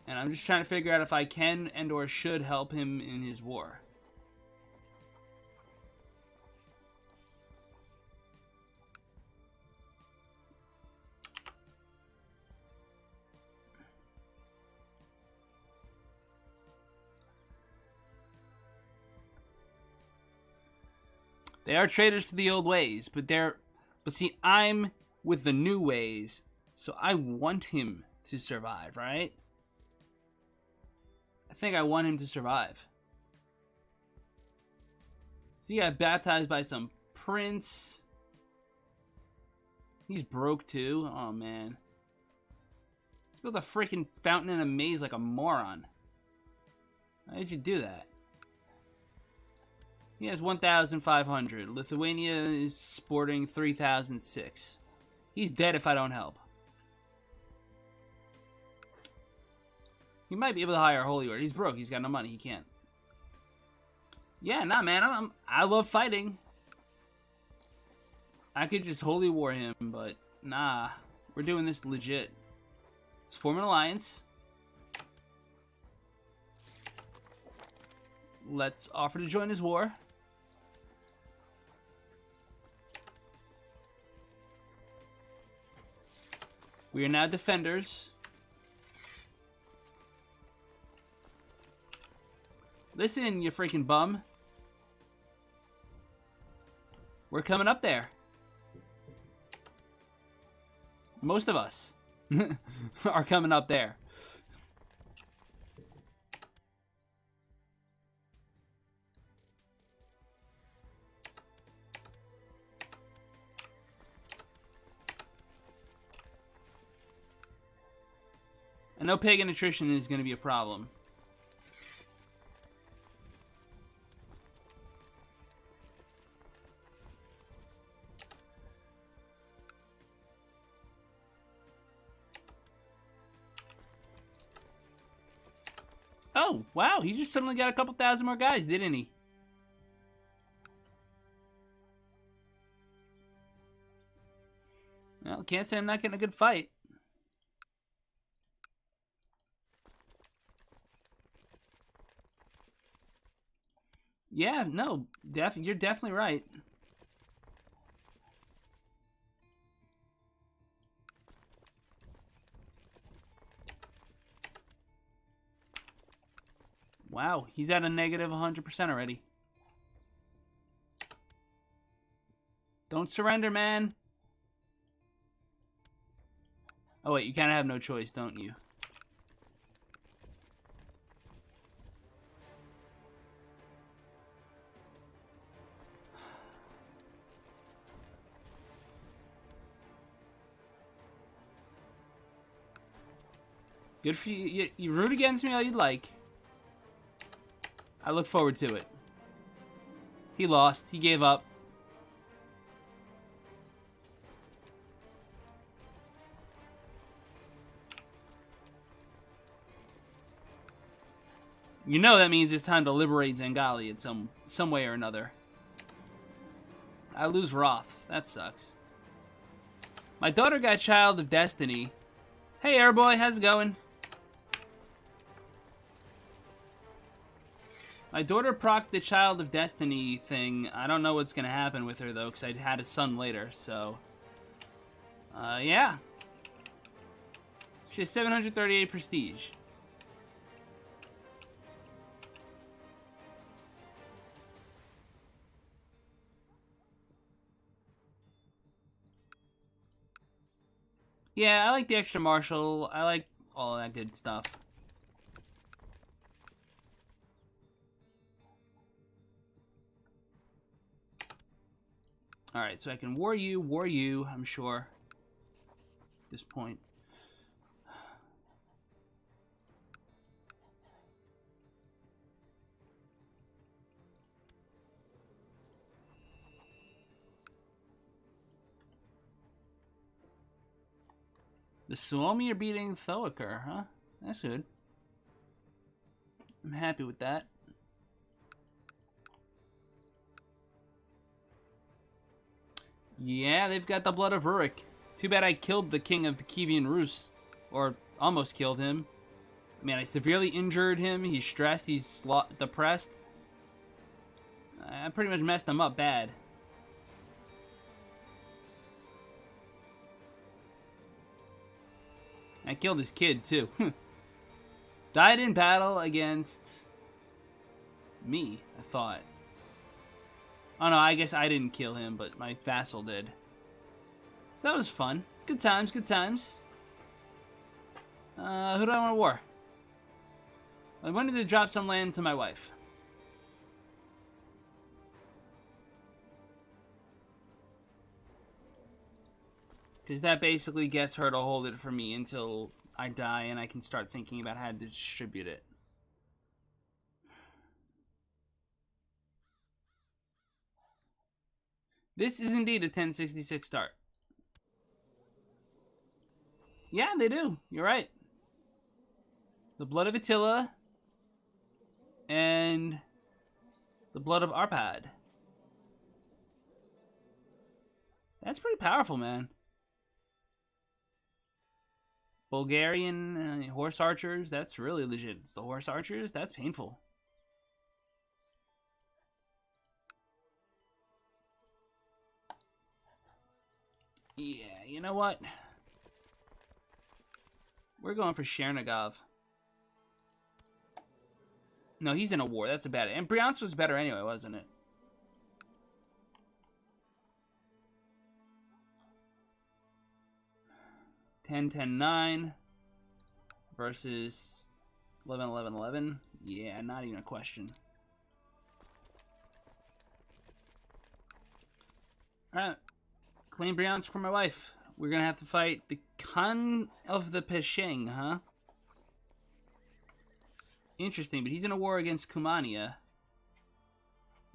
Speaker 1: And I'm just trying to figure out if I can and or should help him in his war. They are traitors to the old ways, but see, I'm with the new ways, so I want him to survive, right? I think I want him to survive. So he got baptized by some prince. He's broke too. Oh man. He's built a freaking fountain in a maze like a moron. Why did you do that? He has 1,500. Lithuania is sporting 3,006. He's dead if I don't help. He might be able to hire a holy order. He's broke. He's got no money. He can't. Yeah, nah, man. I love fighting. I could just holy war him, but nah. We're doing this legit. Let's form an alliance. Let's offer to join his war. We are now defenders. Listen, you freaking bum. We're coming up there. Most of us are coming up there. I know pagan attrition is going to be a problem. Oh, wow, he just suddenly got a couple thousand more guys, didn't he? Well, can't say I'm not getting a good fight. Yeah, no, you're definitely right. Wow, he's at a negative 100% already. Don't surrender, man. Oh, wait, you kind of have no choice, don't you? Good for you. You root against me all you'd like. I look forward to it. He lost. He gave up. You know that means it's time to liberate Zangali in some way or another. I lose Roth. That sucks. My daughter got Child of Destiny. Hey, Airboy, how's it going? My daughter procced the Child of Destiny thing. I don't know what's going to happen with her, though, because I had a son later, so... yeah. She has 738 prestige. Yeah, I like the extra martial. I like all of that good stuff. Alright, so I can war you, I'm sure. At this point. The Suomi are beating Thoakar, huh? That's good. I'm happy with that. Yeah, they've got the blood of Rurik. Too bad I killed the king of the Kievan Rus. Or almost killed him. I mean, I severely injured him. He's stressed. He's depressed. I pretty much messed him up bad. I killed his kid, too. Died in battle against me, I thought. Oh, no, I guess I didn't kill him, but my vassal did. So that was fun. Good times, good times. Who do I want to war? I wanted to drop some land to my wife. Because that basically gets her to hold it for me until I die and I can start thinking about how to distribute it. This is indeed a 1066 start. Yeah, they do. You're right. The blood of Attila and the blood of Arpad. That's pretty powerful, man. Bulgarian horse archers, that's really legit. It's the horse archers, that's painful. Yeah, you know what? We're going for Chernigov. No, he's in a war. That's a bad... And Bryansk was better anyway, wasn't it? Ten, 10, 9 versus 11, 11, 11. Yeah, not even a question. Alright. Claim Bryansk for my wife. We're gonna have to fight the Khan of the Pesheng, huh? Interesting, but he's in a war against Kumania.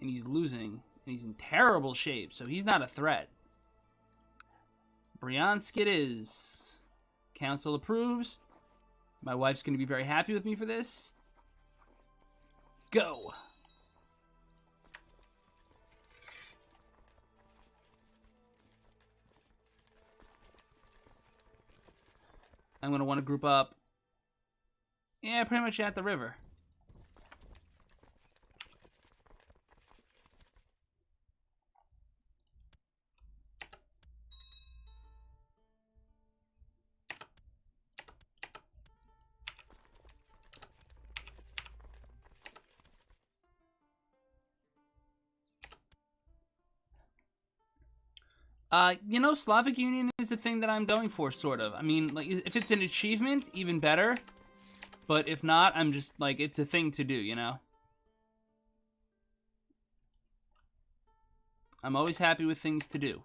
Speaker 1: And he's losing. And he's in terrible shape, so he's not a threat. Bryansk it is. Council approves. My wife's going to be very happy with me for this. Go! I'm going to want to group up. Yeah, pretty much at the river. You know, Slavic Union is a thing that I'm going for, sort of. I mean, like, if it's an achievement, even better. But if not, I'm just, like, it's a thing to do, you know? I'm always happy with things to do.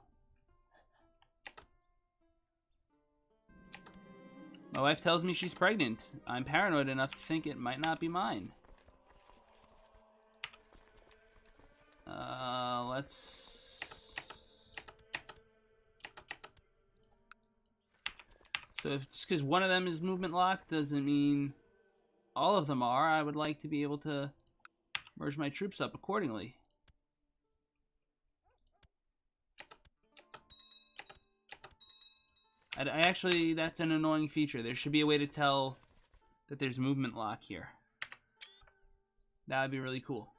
Speaker 1: My wife tells me she's pregnant. I'm paranoid enough to think it might not be mine. Let's... So if just because one of them is movement locked doesn't mean all of them are. I would like to be able to merge my troops up accordingly. I actually, that's an annoying feature. There should be a way to tell that there's movement lock here. That would be really cool.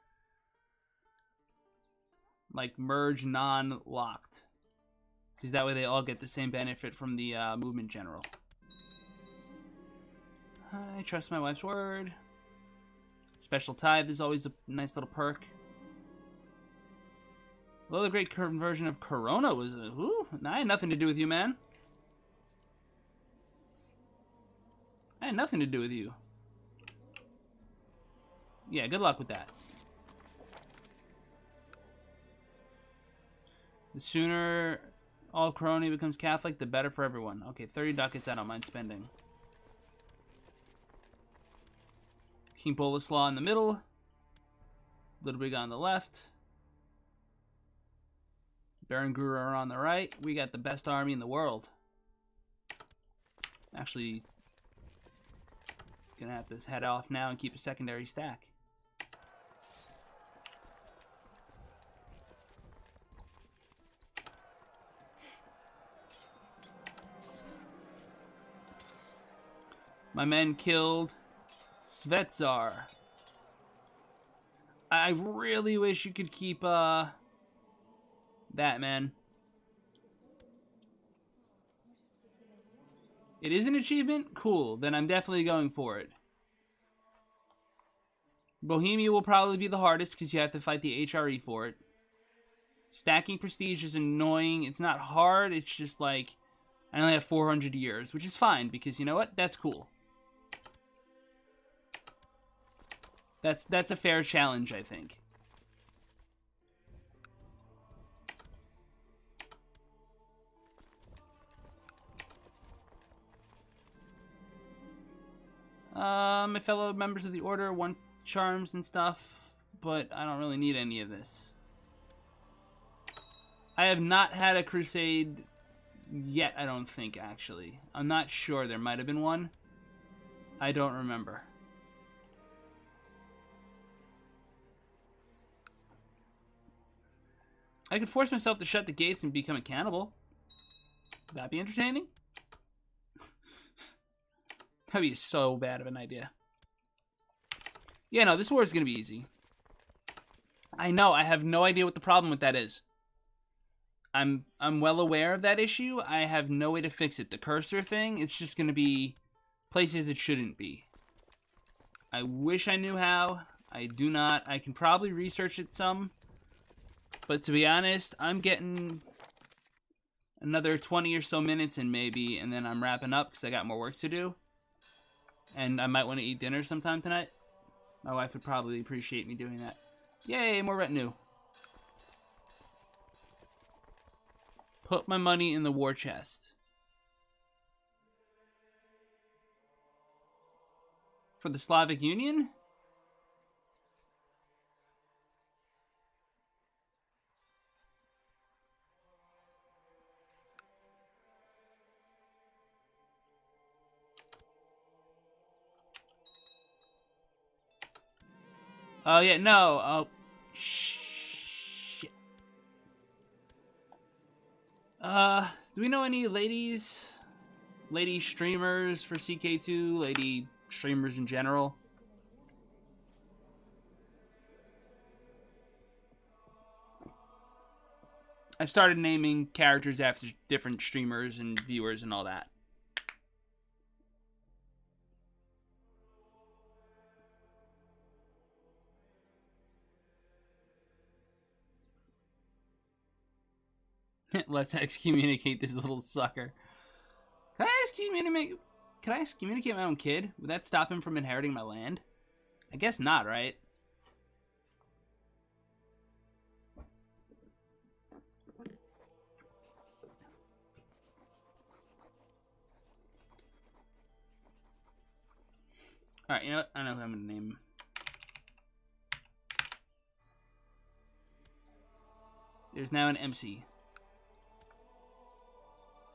Speaker 1: Like merge non-locked. Because that way they all get the same benefit from the movement general. I trust my wife's word. Special tithe is always a nice little perk. Although the great conversion of Corona was... I had nothing to do with you, man. I had nothing to do with you. Yeah, good luck with that. The sooner all Corona becomes Catholic, the better for everyone. Okay, 30 ducats I don't mind spending. King Boleslaw in the middle. Ludwig on the left. Baron Gruer on the right. We got the best army in the world. Actually, gonna have to head off now and keep a secondary stack. My men killed Svetsar. I really wish you could keep that, man. It is an achievement? Cool. Then I'm definitely going for it. Bohemia will probably be the hardest because you have to fight the HRE for it. Stacking prestige is annoying. It's not hard. It's just like, I only have 400 years, which is fine because you know what? That's cool. That's a fair challenge, I think. My fellow members of the Order want charms and stuff, but I don't really need any of this. I have not had a crusade yet, I don't think, actually. I'm not sure. There might have been one. I don't remember. I could force myself to shut the gates and become a cannibal. Would that be entertaining? That'd be so bad of an idea. Yeah, no, this war is going to be easy. I know, I have no idea what the problem with that is. I'm well aware of that issue. I have no way to fix it. The cursor thing, it's just going to be places it shouldn't be. I wish I knew how. I do not. I can probably research it some. But to be honest, I'm getting another 20 or so minutes in maybe, and then I'm wrapping up because I got more work to do. And I might want to eat dinner sometime tonight. My wife would probably appreciate me doing that. Yay, more retinue. Put my money in the war chest. For the Slavic Union? Oh, yeah, no. Oh, shit. Do we know any ladies? Lady streamers for CK2? Lady streamers in general? I started naming characters after different streamers and viewers and all that. Let's excommunicate this little sucker. Can I excommunicate my own kid? Would that stop him from inheriting my land? I guess not, right? Alright, you know what? I know who I'm going to name. There's now an MC.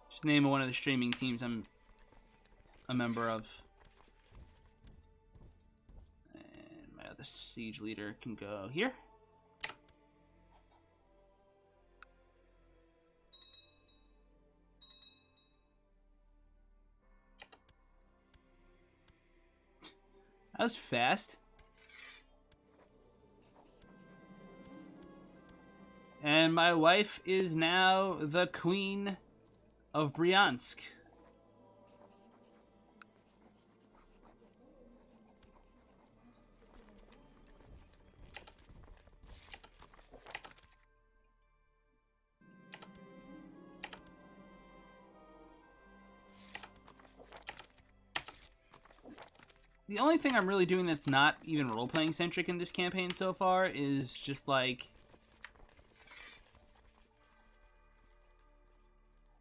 Speaker 1: Just name one of the streaming teams I'm a member of. And my other siege leader can go here. That was fast. And my wife is now the Queen of Bryansk. The only thing I'm really doing that's not even role-playing centric in this campaign so far is just like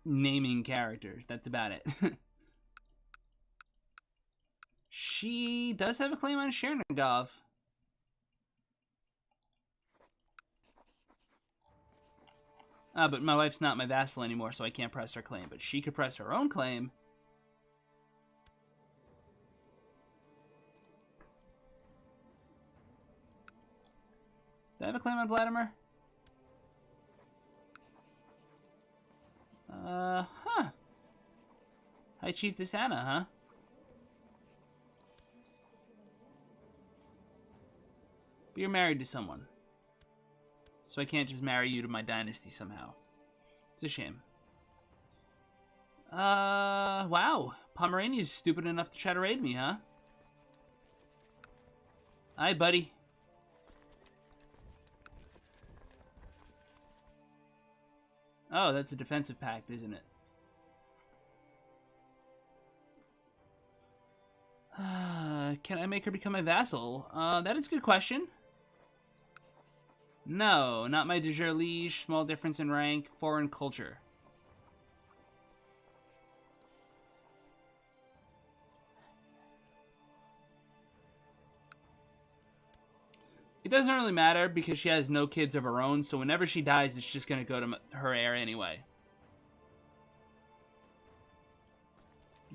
Speaker 1: naming characters. That's about it. She does have a claim on Chernigov. But my wife's not my vassal anymore, so I can't press her claim. But she could press her own claim. Do I have a claim on Vladimir? Huh. High Chiefess Anna, huh? But you're married to someone. So I can't just marry you to my dynasty somehow. It's a shame. Wow. Pomerania's stupid enough to try to raid me, huh? Hi, buddy. Oh, that's a defensive pact, isn't it? Can I make her become my vassal? That is a good question. No, not my de jure liege. Small difference in rank. Foreign culture. It doesn't really matter because she has no kids of her own, so whenever she dies, it's just going to go to her heir anyway.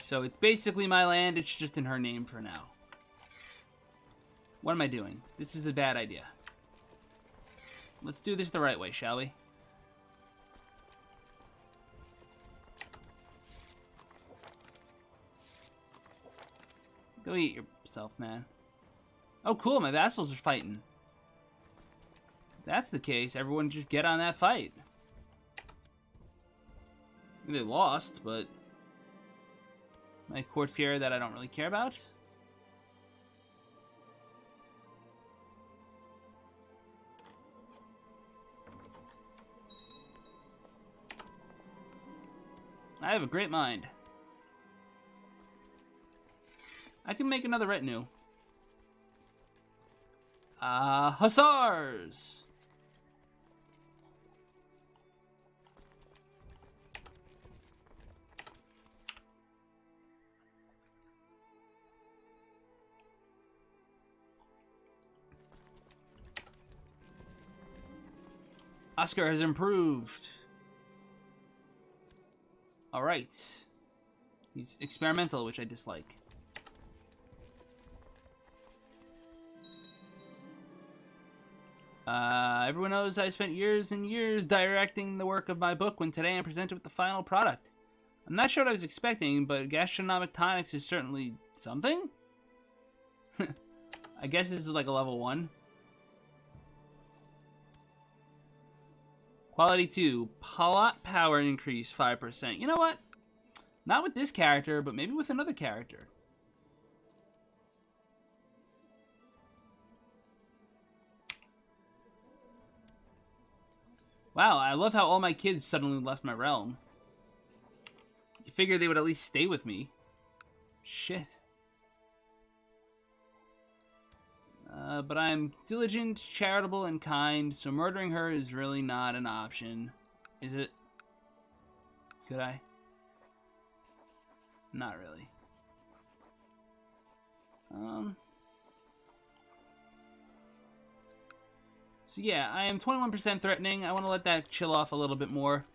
Speaker 1: So it's basically my land, it's just in her name for now. What am I doing? This is a bad idea. Let's do this the right way, shall we? Go eat yourself, man. Oh, cool, my vassals are fighting. If that's the case, everyone just get on that fight. They lost, but My courtier that I don't really care about. I have a great mind. I can make another retinue. Hussars! Oscar has improved. Alright. He's experimental, which I dislike. Everyone knows I spent years and years directing the work of my book when today I'm presented with the final product. I'm not sure what I was expecting, but gastronomic tonics is certainly something? I guess this is like a level 1. Quality 2. Plot power increase 5%. You know what? Not with this character, but maybe with another character. Wow, I love how all my kids suddenly left my realm. You figure they would at least stay with me. Shit. But I'm diligent, charitable, and kind, so murdering her is really not an option. Is it? Could I? Not really. So yeah, I am 21% threatening. I want to let that chill off a little bit more.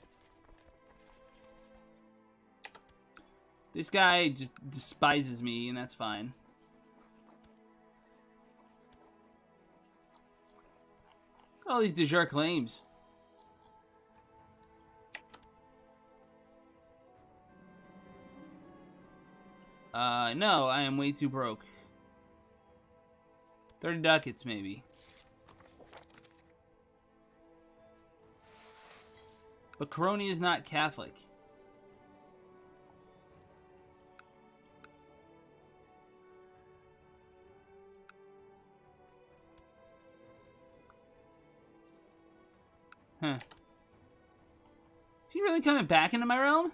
Speaker 1: This guy just despises me, and that's fine. Look at all these de jure claims. No, I am way too broke. 30 ducats, maybe. But Coroni is not Catholic. Huh. Is he really coming back into my realm?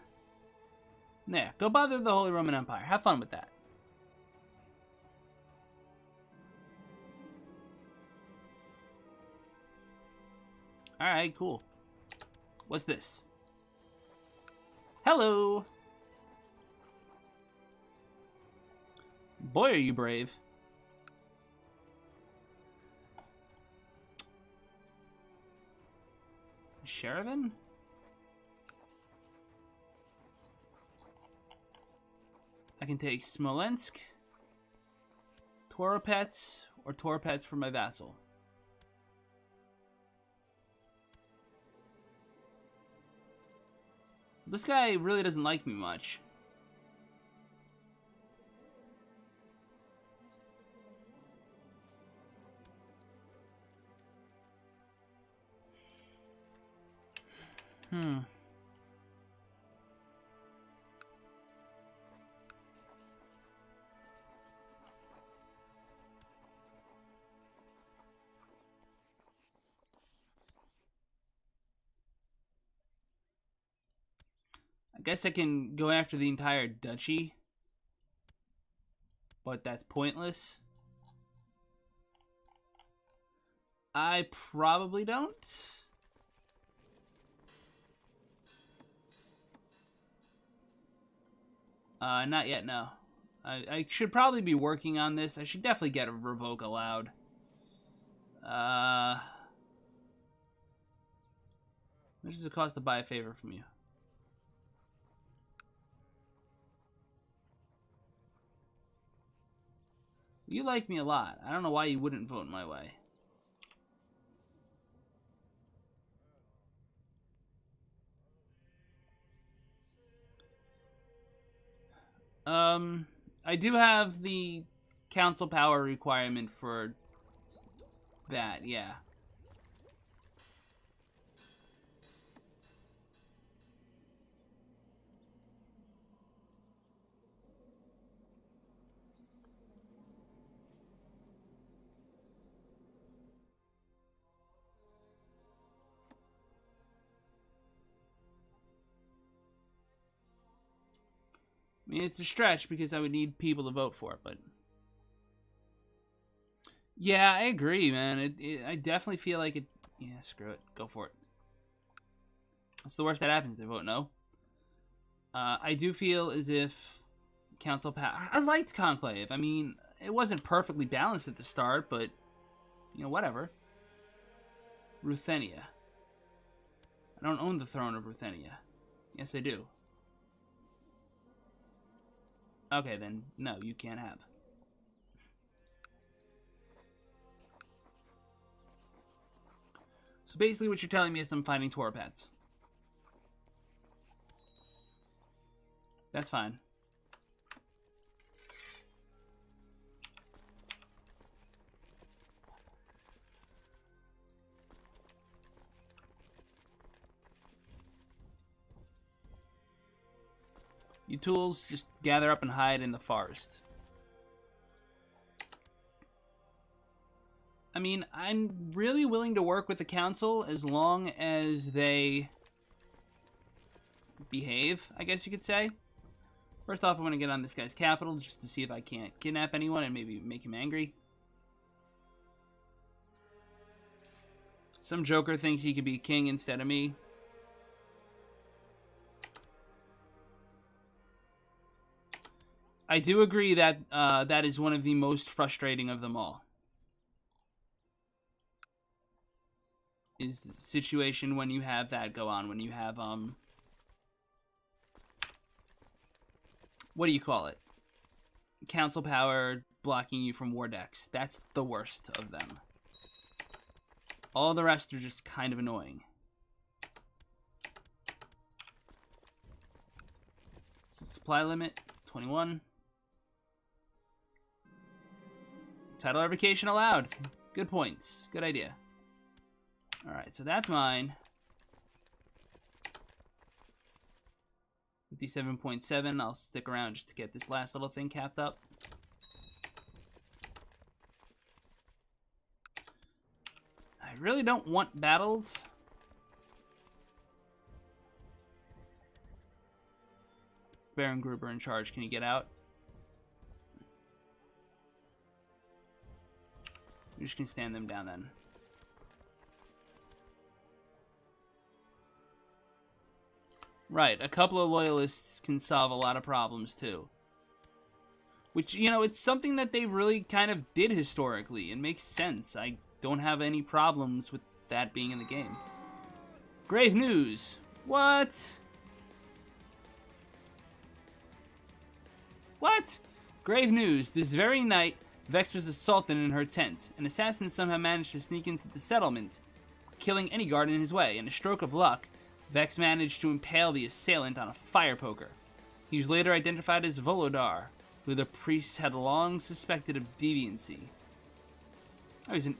Speaker 1: Yeah, go bother the Holy Roman Empire. Have fun with that. Alright, cool. What's this? Hello! Boy, are you brave. Sherivan? I can take Smolensk, Toropets, or Toropets for my vassal. This guy really doesn't like me much. I guess I can go after the entire duchy, but that's pointless. I probably don't. Not yet, no. I should probably be working on this. I should definitely get a revoke allowed. How much does it cost to buy a favor from you? You like me a lot. I don't know why you wouldn't vote my way. I do have the council power requirement for that, yeah. I mean, it's a stretch because I would need people to vote for it, but... Yeah, I agree, man. I definitely feel like it... Yeah, screw it. Go for it. What's the worst that happens? They vote no. I do feel as if Council I liked Conclave. I mean, it wasn't perfectly balanced at the start, but, you know, whatever. Ruthenia. I don't own the throne of Ruthenia. Yes, I do. Okay, then, no, you can't have. So basically what you're telling me is I'm fighting Tauropats. That's fine. You tools, just gather up and hide in the forest. I mean, I'm really willing to work with the council as long as they behave, I guess you could say. First off, I want to get on this guy's capital just to see if I can't kidnap anyone and maybe make him angry. Some joker thinks he could be king instead of me. I do agree that that is one of the most frustrating of them all. Is the situation when you have that go on, when you have, what do you call it? Council power blocking you from war decks. That's the worst of them. All the rest are just kind of annoying. Supply limit, 21. Title revocation allowed. Good points. Good idea. Alright, so that's mine. 57.7. I'll stick around just to get this last little thing capped up. I really don't want battles. Baron Gruber in charge. Can you get out? We just can stand them down then. Right, a couple of loyalists can solve a lot of problems too. Which, you know, it's something that they really kind of did historically. It makes sense. I don't have any problems with that being in the game. Grave news. What? What? Grave news. This very night, Vex was assaulted in her tent. An assassin somehow managed to sneak into the settlement, killing any guard in his way. In a stroke of luck, Vex managed to impale the assailant on a fire poker. He was later identified as Volodar, who the priests had long suspected of deviancy. Oh, he's a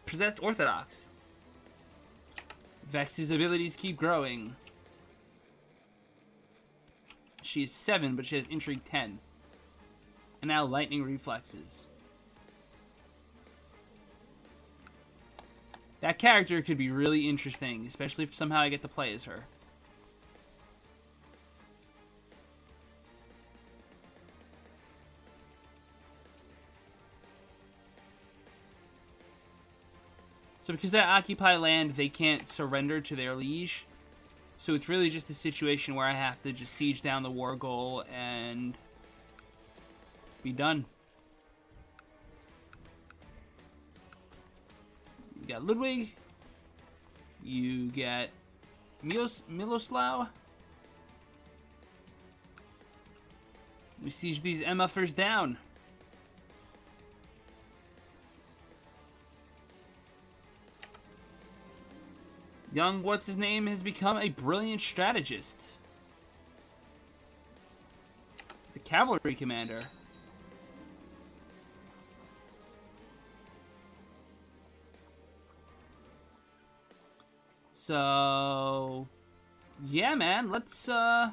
Speaker 1: possessed Orthodox. Vex's abilities keep growing. She is 7, but she has Intrigue 10. And now Lightning Reflexes. That character could be really interesting, especially if somehow I get to play as her. So because I occupy land, they can't surrender to their liege. So it's really just a situation where I have to just siege down the war goal and be done. You got Ludwig. You get Miloslav. We siege these MFers down. Young what's-his-name has become a brilliant strategist. It's a cavalry commander. So, yeah, man, let's, I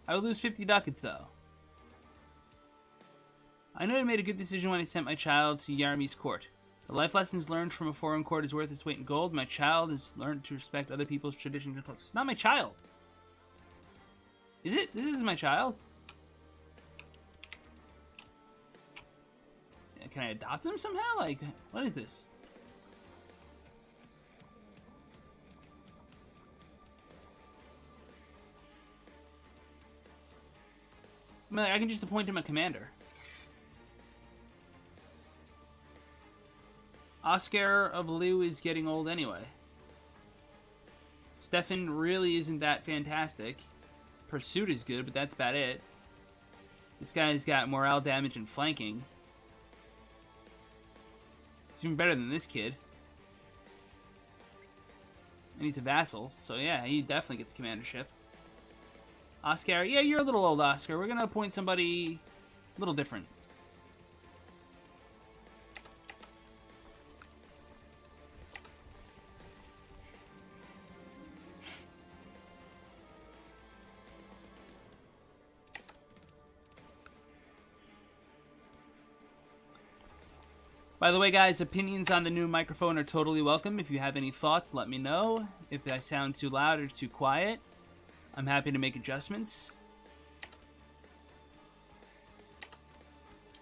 Speaker 1: would lose 50 ducats, though. I know I made a good decision when I sent my child to Yarmy's court. The life lessons learned from a foreign court is worth its weight in gold. My child has learned to respect other people's traditions and cultures. It's not my child. Is it? This is my child. Can I adopt him somehow? Like, what is this? I mean, like, I can just appoint him a commander. Oscar of Liu is getting old anyway. Stefan really isn't that fantastic. Pursuit is good, but that's about it. This guy's got morale damage and flanking. It's even better than this kid. And he's a vassal, so yeah, he definitely gets commandership. Oscar, yeah, you're a little old, Oscar. We're gonna appoint somebody a little different. By the way, guys, opinions on the new microphone are totally welcome. If you have any thoughts, let me know. If I sound too loud or too quiet, I'm happy to make adjustments.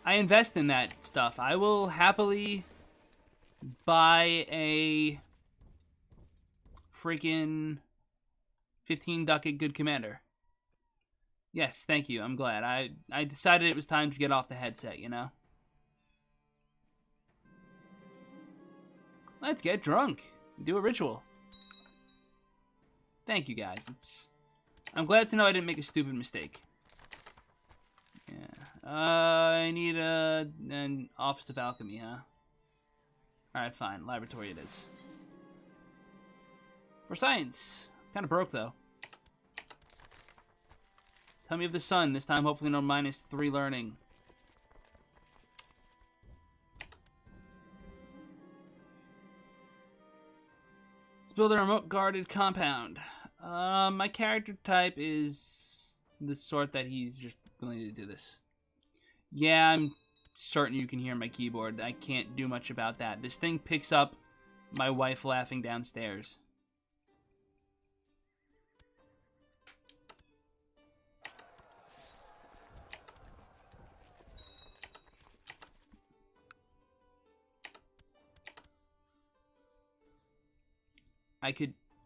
Speaker 1: I invest in that stuff. I will happily buy a freaking 15 ducat good commander. Yes, thank you. I'm glad. I decided it was time to get off the headset, you know? Let's get drunk. Do a ritual. Thank you, guys. I'm glad to know I didn't make a stupid mistake. Yeah. I need an Office of Alchemy, huh? Alright, fine. Laboratory it is. For science. Kind of broke, though. Tell me of the sun. This time, hopefully no -3 learning. Build a remote guarded compound. My character type is the sort that he's just willing to do this. Yeah, I'm certain you can hear my keyboard. I can't do much about that. This thing picks up my wife laughing downstairs.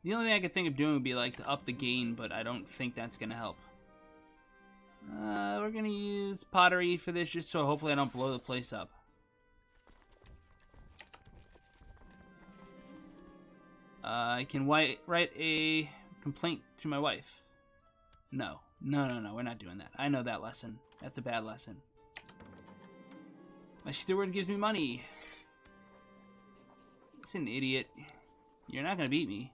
Speaker 1: The only thing I could think of doing would be like to up the gain, but I don't think that's gonna help. We're gonna use pottery for this just so hopefully I don't blow the place up. I can write a complaint to my wife. No, we're not doing that. I know that lesson. That's a bad lesson. My steward gives me money. It's an idiot. You're not gonna beat me.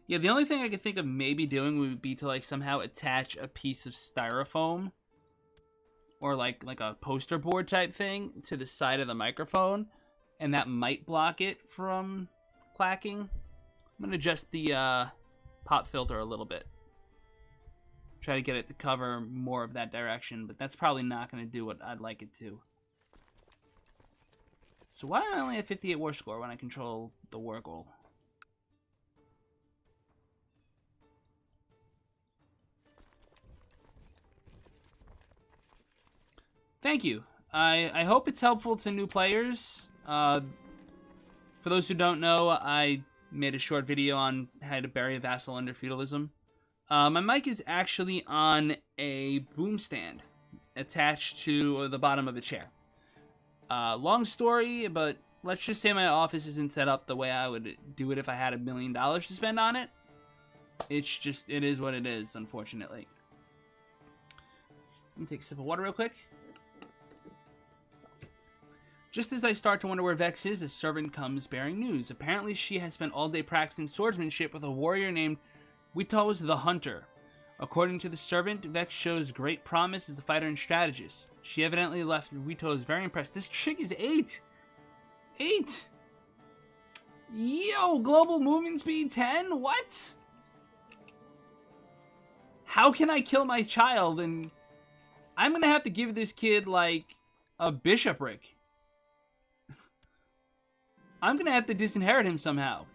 Speaker 1: Yeah, the only thing I could think of maybe doing would be to like somehow attach a piece of styrofoam or like a poster board type thing to the side of the microphone, and that might block it from clacking. I'm gonna adjust the pop filter a little bit. Try to get it to cover more of that direction, but that's probably not gonna do what I'd like it to. So why do I only have 58 war score when I control the war goal? Thank you. I hope it's helpful to new players. For those who don't know, I made a short video on how to bury a vassal under feudalism. My mic is actually on a boom stand attached to the bottom of a chair. Long story, but let's just say my office isn't set up the way I would do it if I had $1 million to spend on it. It's just, it is what it is, unfortunately. Let me take a sip of water real quick. Just as I start to wonder where Vex is, a servant comes bearing news. Apparently she has spent all day practicing swordsmanship with a warrior named Witos the Hunter. According to the servant, Vex shows great promise as a fighter and strategist. She evidently left Witos very impressed. This chick is 8! 8! Yo, global movement speed 10? What? How can I kill my child? And I'm gonna have to give this kid, like, a bishopric. I'm gonna have to disinherit him somehow.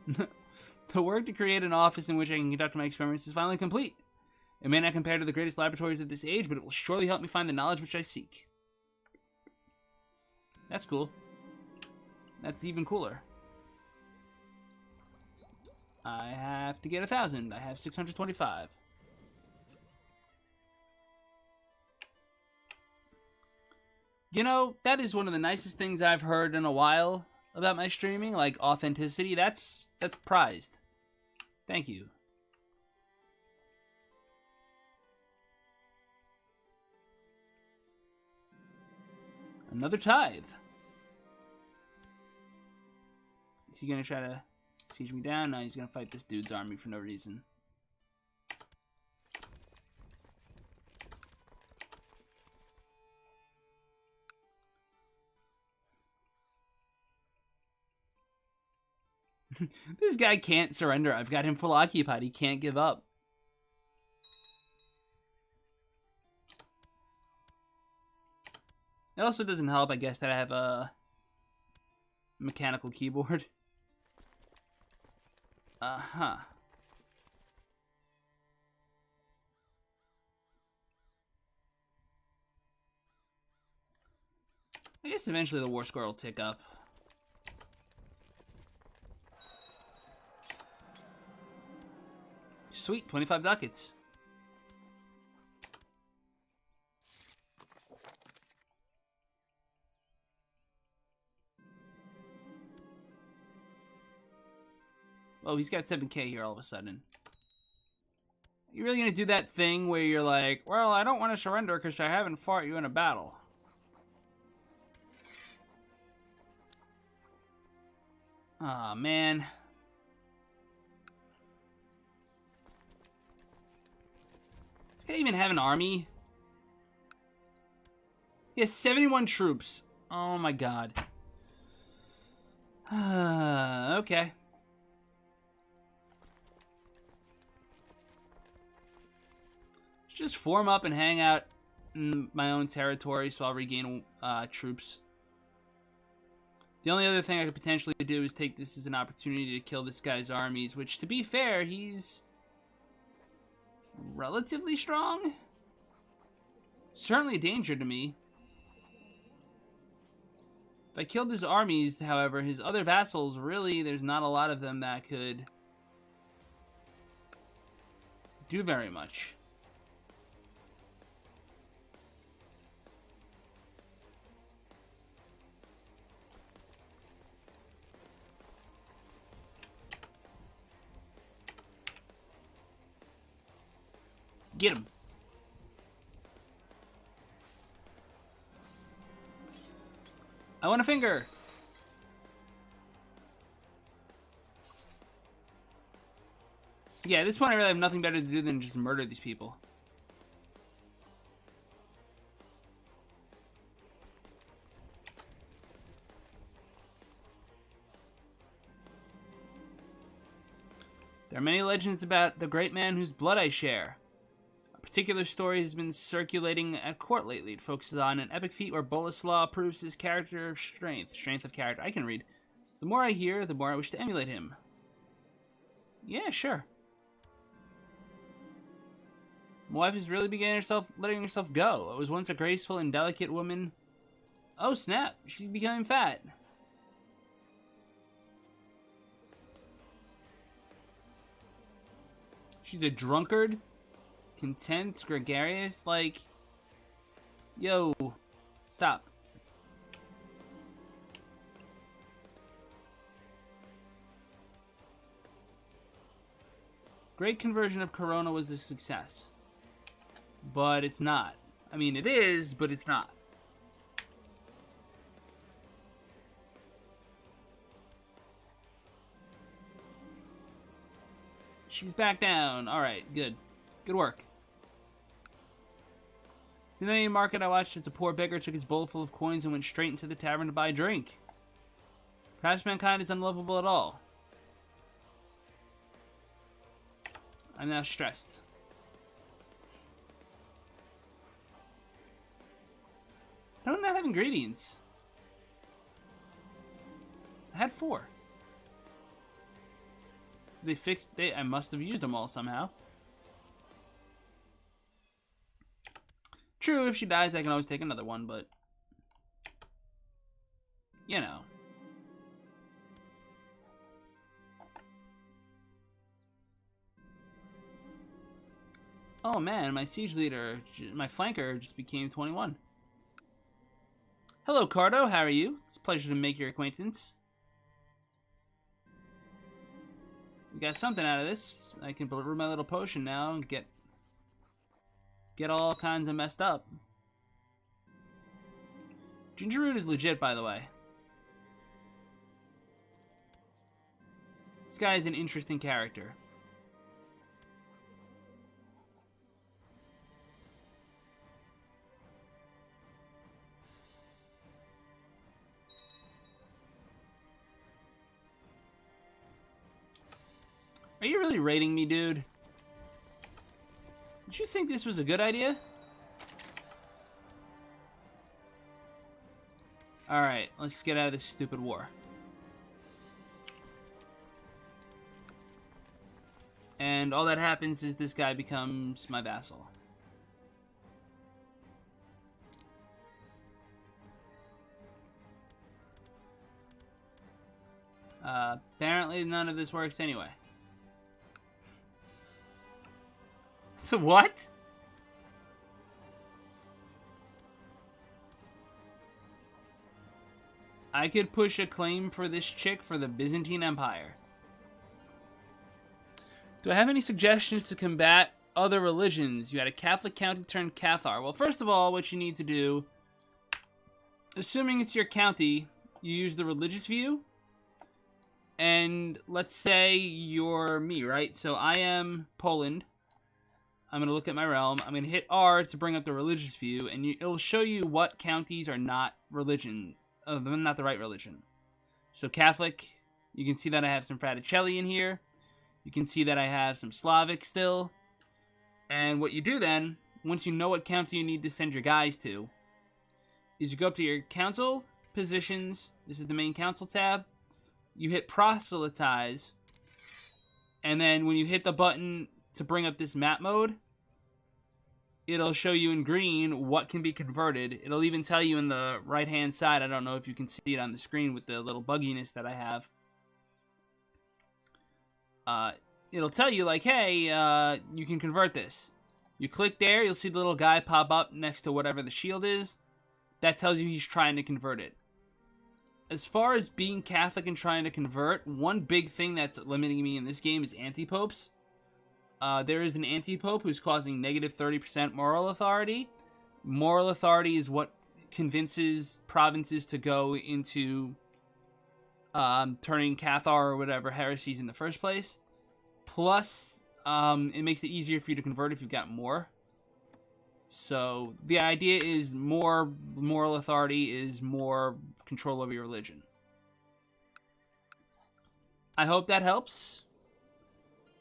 Speaker 1: The work to create an office in which I can conduct my experiments is finally complete. It may not compare to the greatest laboratories of this age, but it will surely help me find the knowledge which I seek. That's cool. That's even cooler. I have to get 1,000. I have 625. You know, that is one of the nicest things I've heard in a while about my streaming, like authenticity. That's prized. Thank you. Another tithe. Is he gonna try to siege me down? No, he's gonna fight this dude's army for no reason. This guy can't surrender. I've got him full occupied. He can't give up. It also doesn't help, I guess, that I have a mechanical keyboard. Uh-huh. I guess eventually the war score will tick up. Sweet, 25 ducats. Oh, he's got 7K here all of a sudden. You really gonna do that thing where you're like, well, I don't want to surrender because I haven't fought you in a battle. Aw, man. Does this guy even have an army? He has 71 troops. Oh my god. Okay. Just form up and hang out in my own territory so I'll regain troops. The only other thing I could potentially do is take this as an opportunity to kill this guy's armies, which, to be fair, he's relatively strong. Certainly a danger to me. If I killed his armies, however, his other vassals, really, there's not a lot of them that could do very much. Get him. I want a finger. Yeah, at this point I really have nothing better to do than just murder these people. There are many legends about the great man whose blood I share. A particular story has been circulating at court lately. It focuses on an epic feat where Boleslaw proves his character strength of character. I can read. The more I hear, the more I wish to emulate him. Yeah, sure. My wife is really letting herself go. I was once a graceful and delicate woman. Oh snap, she's becoming fat. She's a drunkard, content, gregarious, like, yo, stop. Great conversion of Corona was a success. But it's not. I mean, it is, but it's not. She's back down. Alright, good. Good work. In the market I watched as a poor beggar took his bowl full of coins and went straight into the tavern to buy a drink. Perhaps mankind is unlovable at all. I'm now stressed. I don't not have ingredients. I had 4. They fixed. I must have used them all somehow. True, if she dies, I can always take another one, but you know. Oh man, my siege leader, my flanker, just became 21. Hello, Cardo. How are you? It's a pleasure to make your acquaintance. We got something out of this. I can brew my little potion now and get all kinds of messed up. Ginger root is legit, by the way. This guy is an interesting character. Are you really raiding me, dude? Did you think this was a good idea? Alright, let's get out of this stupid war. And all that happens is this guy becomes my vassal. Apparently none of this works anyway. So what? I could push a claim for this chick for the Byzantine Empire. Do I have any suggestions to combat other religions? You had a Catholic county turned Cathar. Well, first of all, what you need to do, assuming it's your county, you use the religious view. And let's say you're me, right? So I am Poland. I'm going to look at my realm. I'm going to hit R to bring up the religious view, and it'll show you what counties are not religion, not the right religion. So Catholic, you can see that I have some Fraticelli in here. You can see that I have some Slavic still. And what you do then, once you know what county you need to send your guys to, is you go up to your council positions. This is the main council tab. You hit proselytize, and then when you hit the button to bring up this map mode, it'll show you in green what can be converted. It'll even tell you in the right hand side. I don't know if you can see it on the screen with the little bugginess that I have. It'll tell you like, hey, you can convert this. You click there, you'll see the little guy pop up next to whatever the shield is. That tells you he's trying to convert it. As far as being Catholic and trying to convert, one big thing that's limiting me in this game is anti-popes. There is an anti-pope who's causing negative 30% moral authority. Moral authority is what convinces provinces to go into turning Cathar or whatever heresies in the first place. Plus, it makes it easier for you to convert if you've got more. So the idea is more moral authority is more control over your religion. I hope that helps.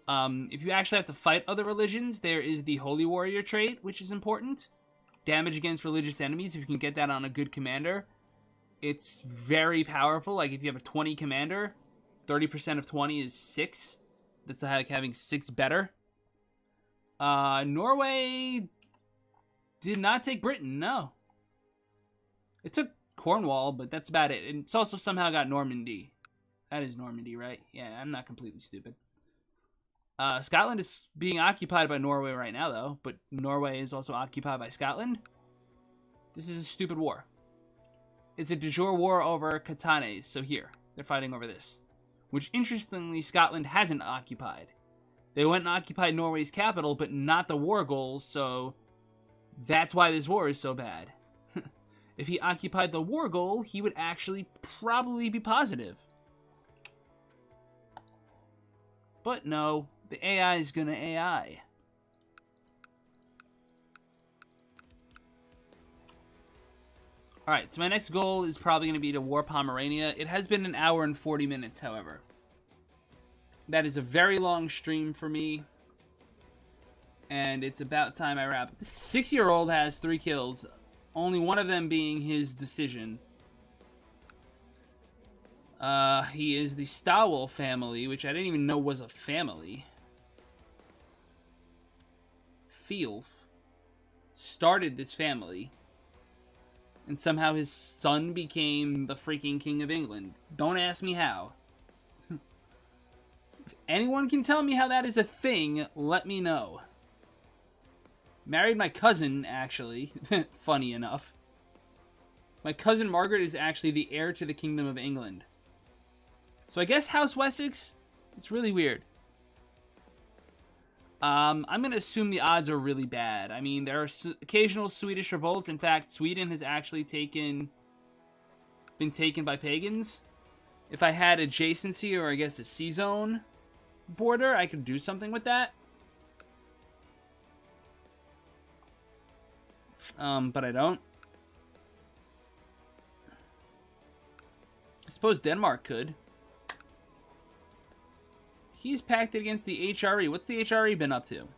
Speaker 1: If you actually have to fight other religions, there is the Holy Warrior trait, which is important. Damage against religious enemies, if you can get that on a good commander. It's very powerful. Like, if you have a 20 commander, 30% of 20 is 6. That's like having 6 better. Norway did not take Britain, no. It took Cornwall, but that's about it. And it's also somehow got Normandy. That is Normandy, right? Yeah, I'm not completely stupid. Scotland is being occupied by Norway right now, though. But Norway is also occupied by Scotland. This is a stupid war. It's a de jure war over Katanes. So here, they're fighting over this. Which, interestingly, Scotland hasn't occupied. They went and occupied Norway's capital, but not the war goals, so that's why this war is so bad. If he occupied the war goal, he would actually probably be positive. But no, the AI is gonna AI. Alright, so my next goal is probably going to be to war Pomerania. It has been 1 hour and 40 minutes, however. That is a very long stream for me. And it's about time I wrap. This 6-year-old has 3 kills. Only one of them being his decision. He is the Stawell family, which I didn't even know was a family. Fielf started this family. And somehow his son became the freaking King of England. Don't ask me how. If anyone can tell me how that is a thing, let me know. Married my cousin, actually. Funny enough. My cousin Margaret is actually the heir to the Kingdom of England. So I guess House Wessex, it's really weird. I'm going to assume the odds are really bad. I mean, there are occasional Swedish revolts. In fact, Sweden has actually been taken by pagans. If I had adjacency, or I guess a C-zone border, I could do something with that. But I don't. I suppose Denmark could. He's pacted against the HRE. What's the HRE been up to?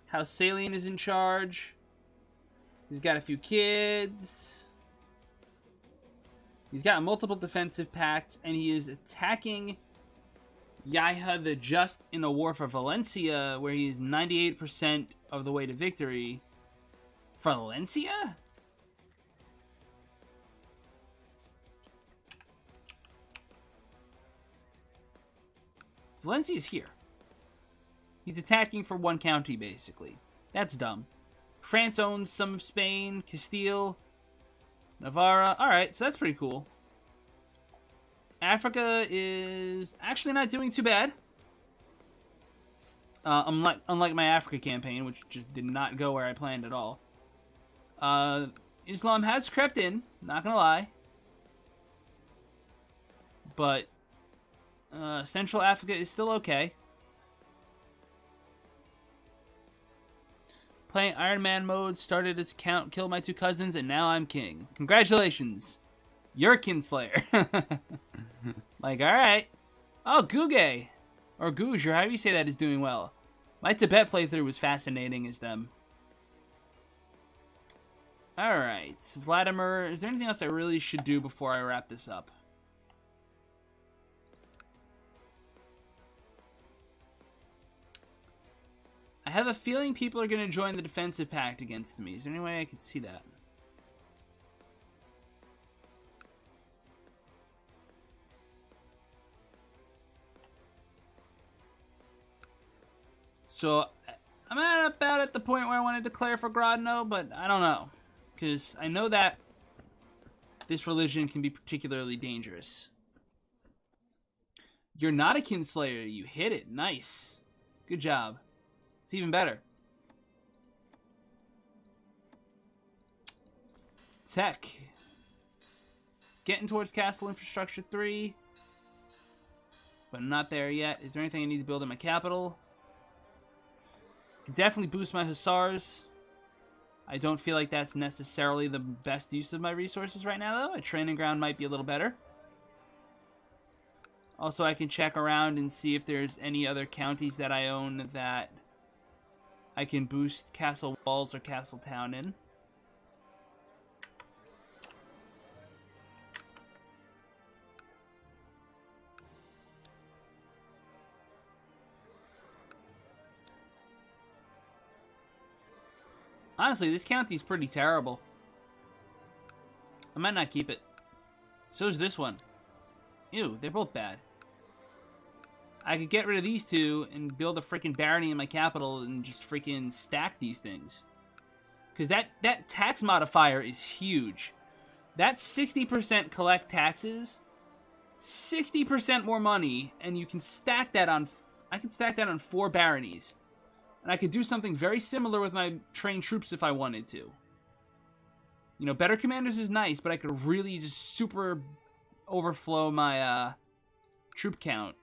Speaker 1: House Salian is in charge. He's got a few kids. He's got multiple defensive pacts, and he is attacking Yaiha the Just in a war for Valencia, where he is 98% of the way to victory. Valencia? Valencia's here. He's attacking for one county, basically. That's dumb. France owns some of Spain, Castile, Navarra. Alright, so that's pretty cool. Africa is actually not doing too bad. Unlike my Africa campaign, which just did not go where I planned at all. Islam has crept in, not gonna lie. But Central Africa is still okay. Playing Iron Man mode, started as count, killed my two cousins, and now I'm king. Congratulations. You're Kinslayer. Like, alright. Oh, Guge. Or Gouge, or however you say that, is doing well. My Tibet playthrough was fascinating as them. Alright. Vladimir, is there anything else I really should do before I wrap this up? I have a feeling people are going to join the defensive pact against me. Is there any way I could see that? So, I'm about at the point where I want to declare for Grodno, but I don't know. Because I know that this religion can be particularly dangerous. You're not a Kinslayer. You hit it. Nice. Good job. It's even better. Tech. Getting towards Castle Infrastructure 3. But I'm not there yet. Is there anything I need to build in my capital? Can definitely boost my Hussars. I don't feel like that's necessarily the best use of my resources right now, though. A training ground might be a little better. Also, I can check around and see if there's any other counties that I own that I can boost castle walls or castle town in. Honestly, this county's pretty terrible. I might not keep it. So is this one. Ew, they're both bad. I could get rid of these two and build a freaking barony in my capital and just freaking stack these things. Because that tax modifier is huge. That's 60% collect taxes, 60% more money, and you can stack that on... I can stack that on 4 baronies. And I could do something very similar with my trained troops if I wanted to. You know, better commanders is nice, but I could really just super overflow my troop count.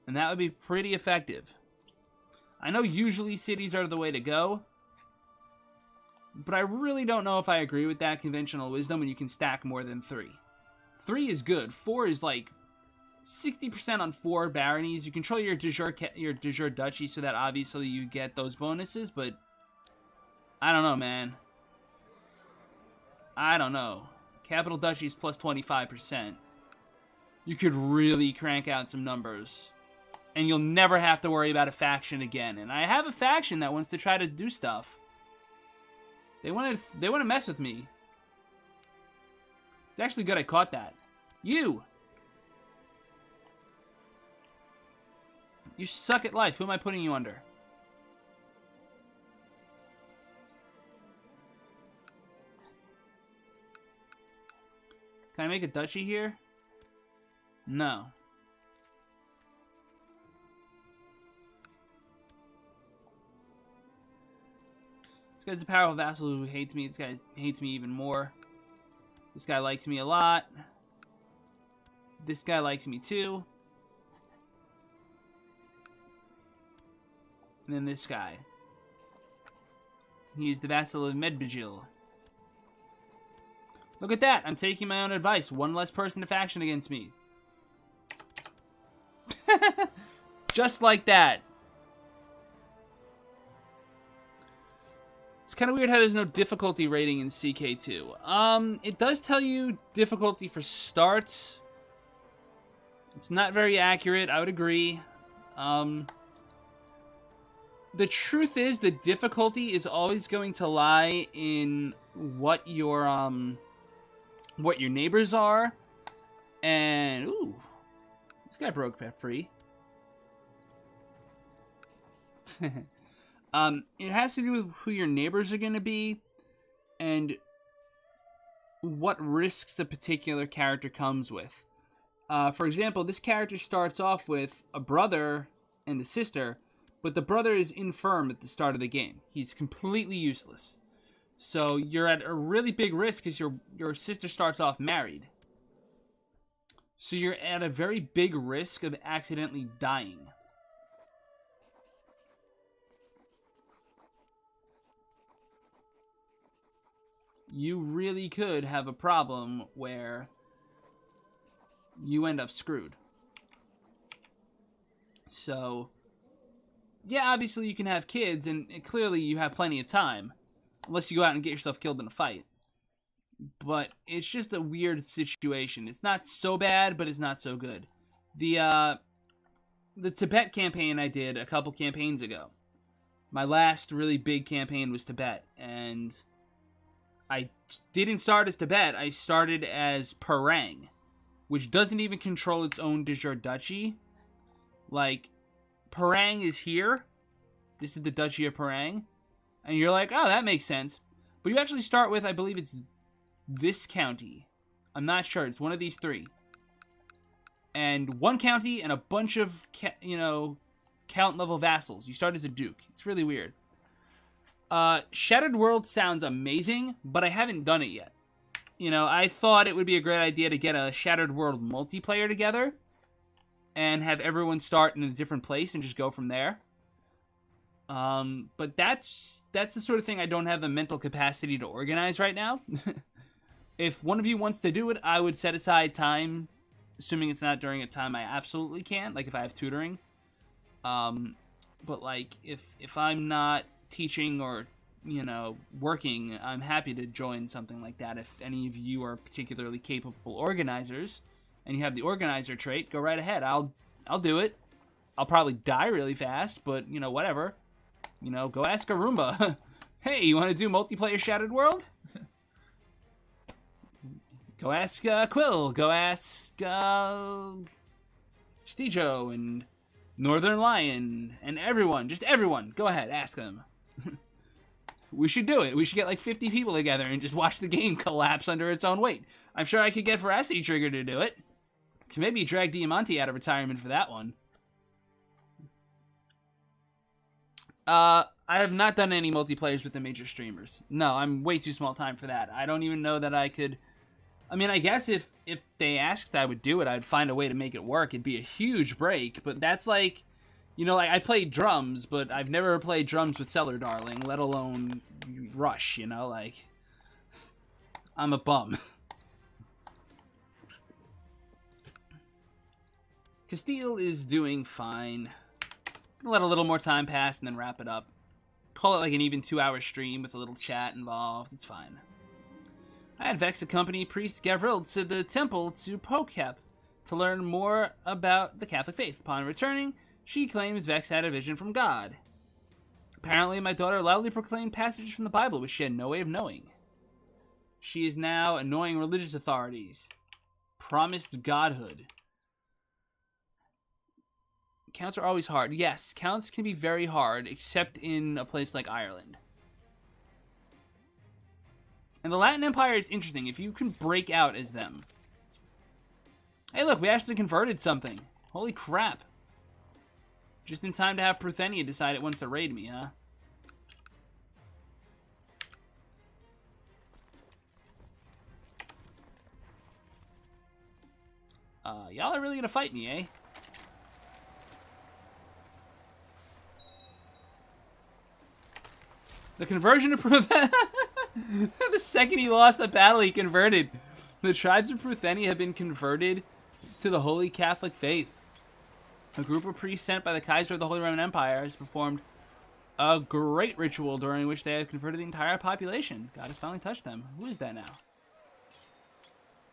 Speaker 1: And that would be pretty effective. I know usually cities are the way to go, but I really don't know if I agree with that conventional wisdom when you can stack more than 3. 3 is good. 4 is like 60% on 4 baronies. You control your de jure duchy, so that obviously you get those bonuses, but I don't know, man. I don't know. Capital duchies plus 25%. You could really crank out some numbers. And you'll never have to worry about a faction again. And I have a faction that wants to try to do stuff. They want to mess with me. It's actually good I caught that. You suck at life. Who am I putting you under? Can I make a duchy here? No. This guy's a powerful vassal who hates me. This guy hates me even more. This guy likes me a lot. This guy likes me too. And then this guy. He's the vassal of Medbajil. Look at that! I'm taking my own advice. One less person to faction against me. Just like that. It's kind of weird how there's no difficulty rating in CK2. It does tell you difficulty for starts. It's not very accurate, I would agree. The truth is, the difficulty is always going to lie in what your neighbors are. And, ooh, this guy broke that free. It has to do with who your neighbors are going to be and what risks a particular character comes with. For example, this character starts off with a brother and a sister, but the brother is infirm at the start of the game. He's completely useless. So you're at a really big risk because your sister starts off married. So you're at a very big risk of accidentally dying. You really could have a problem where you end up screwed. So, yeah, obviously you can have kids, and clearly you have plenty of time. Unless you go out and get yourself killed in a fight. But it's just a weird situation. It's not so bad, but it's not so good. The Tibet campaign I did a couple campaigns ago. My last really big campaign was Tibet, and I didn't start as Tibet. I started as Parang, which doesn't even control its own de jure duchy. Like, Parang is here. This is the Duchy of Parang. And you're like, oh, that makes sense. But you actually start with, I believe it's this county. I'm not sure. It's one of these three. And one county and a bunch of, count-level vassals. You start as a duke. It's really weird. Shattered World sounds amazing, but I haven't done it yet. I thought it would be a great idea to get a Shattered World multiplayer together and have everyone start in a different place and just go from there. But that's the sort of thing I don't have the mental capacity to organize right now. If one of you wants to do it, I would set aside time, assuming it's not during a time I absolutely can't, like if I have tutoring. But like if I'm not teaching or working, I'm happy to join something like that. If any of you are particularly capable organizers and you have the organizer trait, go right ahead. I'll do it. I'll probably die really fast, but whatever. Go ask a Roomba. Hey, you want to do multiplayer Shattered World? Go ask Quill. Go ask Stejo and Northern Lion and everyone. Just everyone. Go ahead, ask them. We should do it. We should get like 50 people together and just watch the game collapse under its own weight. I'm sure I could get Veracity Trigger to do it. Can maybe drag Diamante out of retirement for that one. I have not done any multiplayers with the major streamers. No, I'm way too small time for that. I don't even know that I could... I mean, I guess if they asked, I would do it. I'd find a way to make it work. It'd be a huge break, but that's like... like I played drums, but I've never played drums with Cellar Darling, let alone Rush, like... I'm a bum. Castile is doing fine. Let a little more time pass and then wrap it up. Call it like an even 2-hour stream with a little chat involved. It's fine. I had Vex accompany Priest Gavril to the temple to Pokep to learn more about the Catholic faith. Upon returning, She claims Vex had a vision from God. Apparently, my daughter loudly proclaimed passages from the Bible, which she had no way of knowing. She is now annoying religious authorities. Promised godhood. Counts are always hard. Yes, counts can be very hard, except in a place like Ireland. And the Latin Empire is interesting if you can break out as them. Hey, look, we actually converted something. Holy crap. Just in time to have Pruthenia decide it wants to raid me, huh? Y'all are really gonna fight me, eh? The conversion of Pruthenia. The second he lost the battle, he converted. The tribes of Pruthenia have been converted to the Holy Catholic faith. A group of priests sent by the Kaiser of the Holy Roman Empire has performed a great ritual during which they have converted the entire population. God has finally touched them. Who is that now?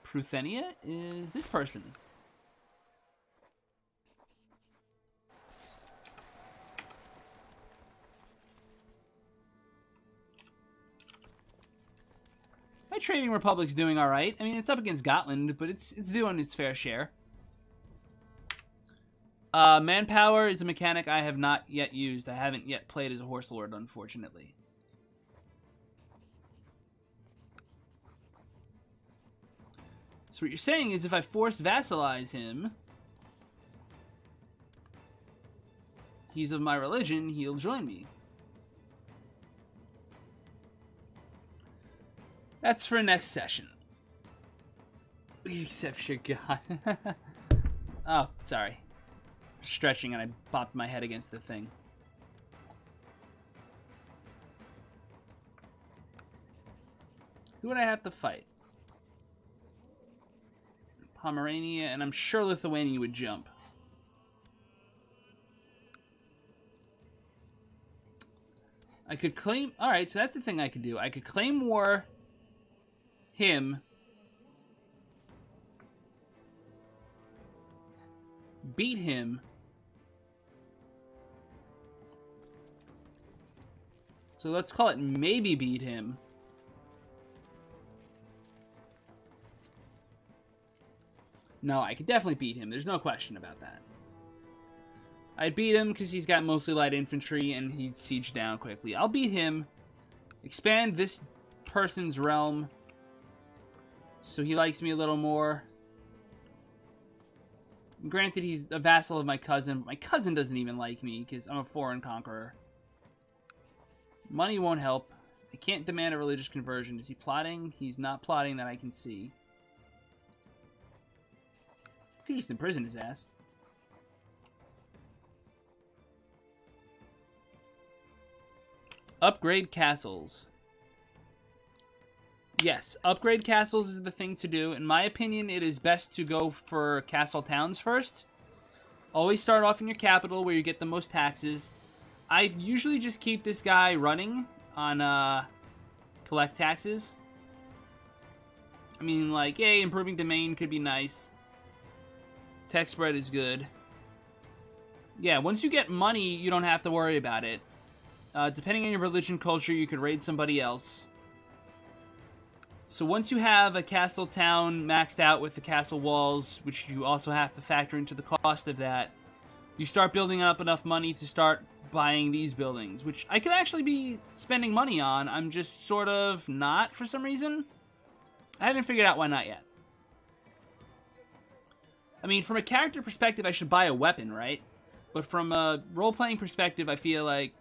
Speaker 1: Pruthenia is this person. My Trading Republic's doing all right. I mean, it's up against Gotland, but it's doing its fair share. Manpower is a mechanic I have not yet used. I haven't yet played as a Horse Lord, unfortunately. So what you're saying is if I force vassalize him, he's of my religion, he'll join me. That's for next session. We accept your God. Oh, sorry. Stretching and I bopped my head against the thing. Who would I have to fight? Pomerania, and I'm sure Lithuania would jump. I could claim... Alright, so that's the thing I could do. I could claim war... him, beat him, so let's call it maybe beat him, no, I could definitely beat him, there's no question about that. I'd beat him because he's got mostly light infantry and he'd siege down quickly. I'll beat him, expand this person's realm, so he likes me a little more. Granted, he's a vassal of my cousin. But my cousin doesn't even like me because I'm a foreign conqueror. Money won't help. I can't demand a religious conversion. Is he plotting? He's not plotting that I can see. Could just imprison his ass. Upgrade castles. Yes, upgrade castles is the thing to do. In my opinion, it is best to go for castle towns first. Always start off in your capital where you get the most taxes. I usually just keep this guy running on collect taxes. I mean, like, yay, improving domain could be nice. Tech spread is good. Yeah, once you get money, you don't have to worry about it. Depending on your religion culture, you could raid somebody else. So once you have a castle town maxed out with the castle walls, which you also have to factor into the cost of that, you start building up enough money to start buying these buildings, which I could actually be spending money on. I'm just sort of not for some reason. I haven't figured out why not yet. I mean, from a character perspective, I should buy a weapon, right? But from a role-playing perspective, I feel like...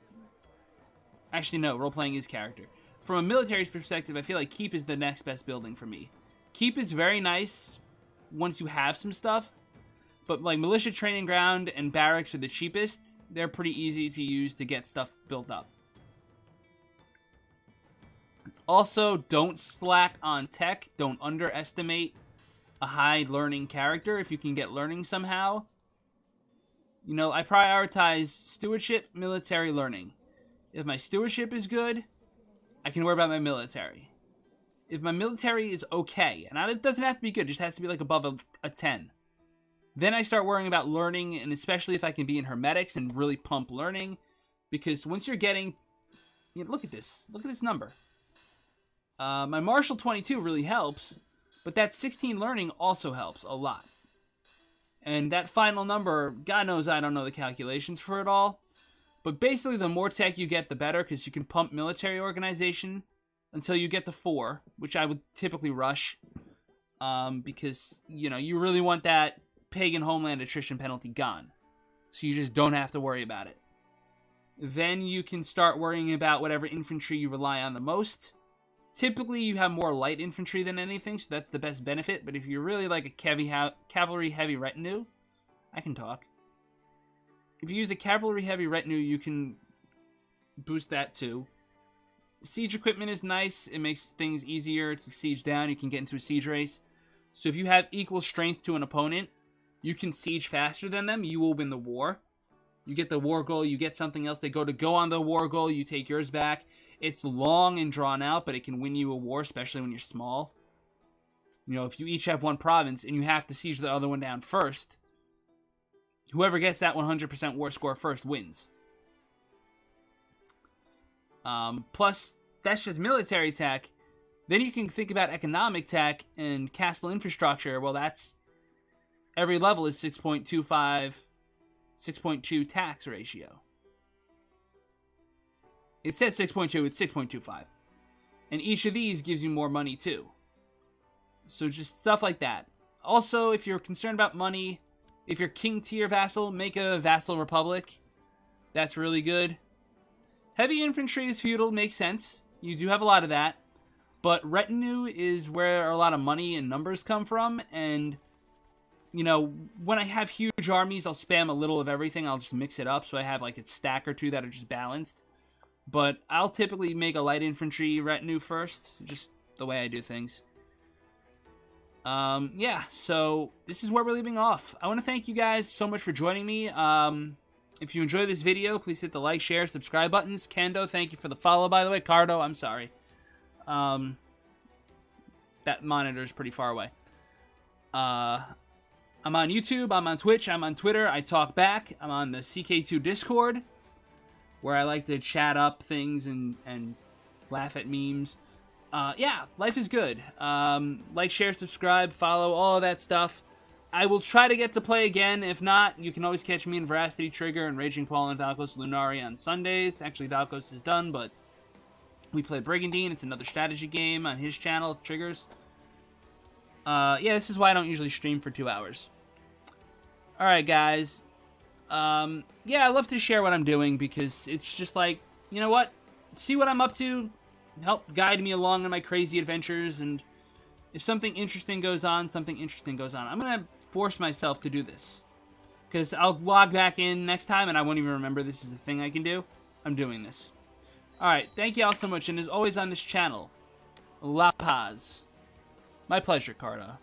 Speaker 1: Actually, no, role-playing is character. From a military perspective, I feel like Keep is the next best building for me. Keep is very nice once you have some stuff, but like Militia Training Ground and Barracks are the cheapest. They're pretty easy to use to get stuff built up. Also, don't slack on tech. Don't underestimate a high learning character if you can get learning somehow. You know, I prioritize stewardship, military, learning. If my stewardship is good, I can worry about my military. If my military is okay, and it doesn't have to be good, it just has to be like above a 10. Then I start worrying about learning, and especially if I can be in hermetics and really pump learning. Because once you're getting... look at this. Look at this number. My martial 22 really helps, but that 16 learning also helps a lot. And that final number, God knows I don't know the calculations for it all. But basically, the more tech you get, the better, because you can pump military organization until you get to 4, which I would typically rush. Because, you really want that pagan homeland attrition penalty gone. So you just don't have to worry about it. Then you can start worrying about whatever infantry you rely on the most. Typically, you have more light infantry than anything, so that's the best benefit. But if you're really like a cavalry-heavy retinue, I can talk. If you use a cavalry-heavy retinue, you can boost that too. Siege equipment is nice. It makes things easier to siege down. You can get into a siege race. So if you have equal strength to an opponent, you can siege faster than them. You will win the war. You get the war goal. You get something else. They go on the war goal. You take yours back. It's long and drawn out, but it can win you a war, especially when you're small. If you each have one province and you have to siege the other one down first, whoever gets that 100% war score first wins. Plus, that's just military tech. Then you can think about economic tech and castle infrastructure. Well, that's... every level is 6.2 tax ratio. It says 6.2, it's 6.25. And each of these gives you more money too. So just stuff like that. Also, if you're concerned about money, if you're king tier vassal, make a vassal republic. That's really good. Heavy infantry is feudal, makes sense. You do have a lot of that. But retinue is where a lot of money and numbers come from. And, when I have huge armies, I'll spam a little of everything. I'll just mix it up so I have like a stack or two that are just balanced. But I'll typically make a light infantry retinue first, just the way I do things. Yeah, so this is where we're leaving off. I want to thank you guys so much for joining me. If you enjoyed this video, please hit the like, share, subscribe buttons. Kendo, thank you for the follow, by the way. Cardo, I'm sorry. That monitor is pretty far away. I'm on YouTube, I'm on Twitch, I'm on Twitter. I talk back. I'm on the CK2 Discord, where I like to chat up things and laugh at memes. Yeah, life is good. Like, share, subscribe, follow, all of that stuff. I will try to get to play again. If not, you can always catch me in Veracity Trigger and Raging Paul and Valkos Lunari on Sundays. Actually, Valkos is done, but we play Brigandine. It's another strategy game on his channel, Triggers. Yeah, this is why I don't usually stream for 2 hours. Alright, guys. Yeah, I love to share what I'm doing because it's just like, you know what? See what I'm up to. Help guide me along in my crazy adventures. And if something interesting goes on, something interesting goes on. I'm going to force myself to do this. Because I'll log back in next time and I won't even remember this is a thing I can do. I'm doing this. Alright, thank you all so much. And as always on this channel, La Paz. My pleasure, Carta.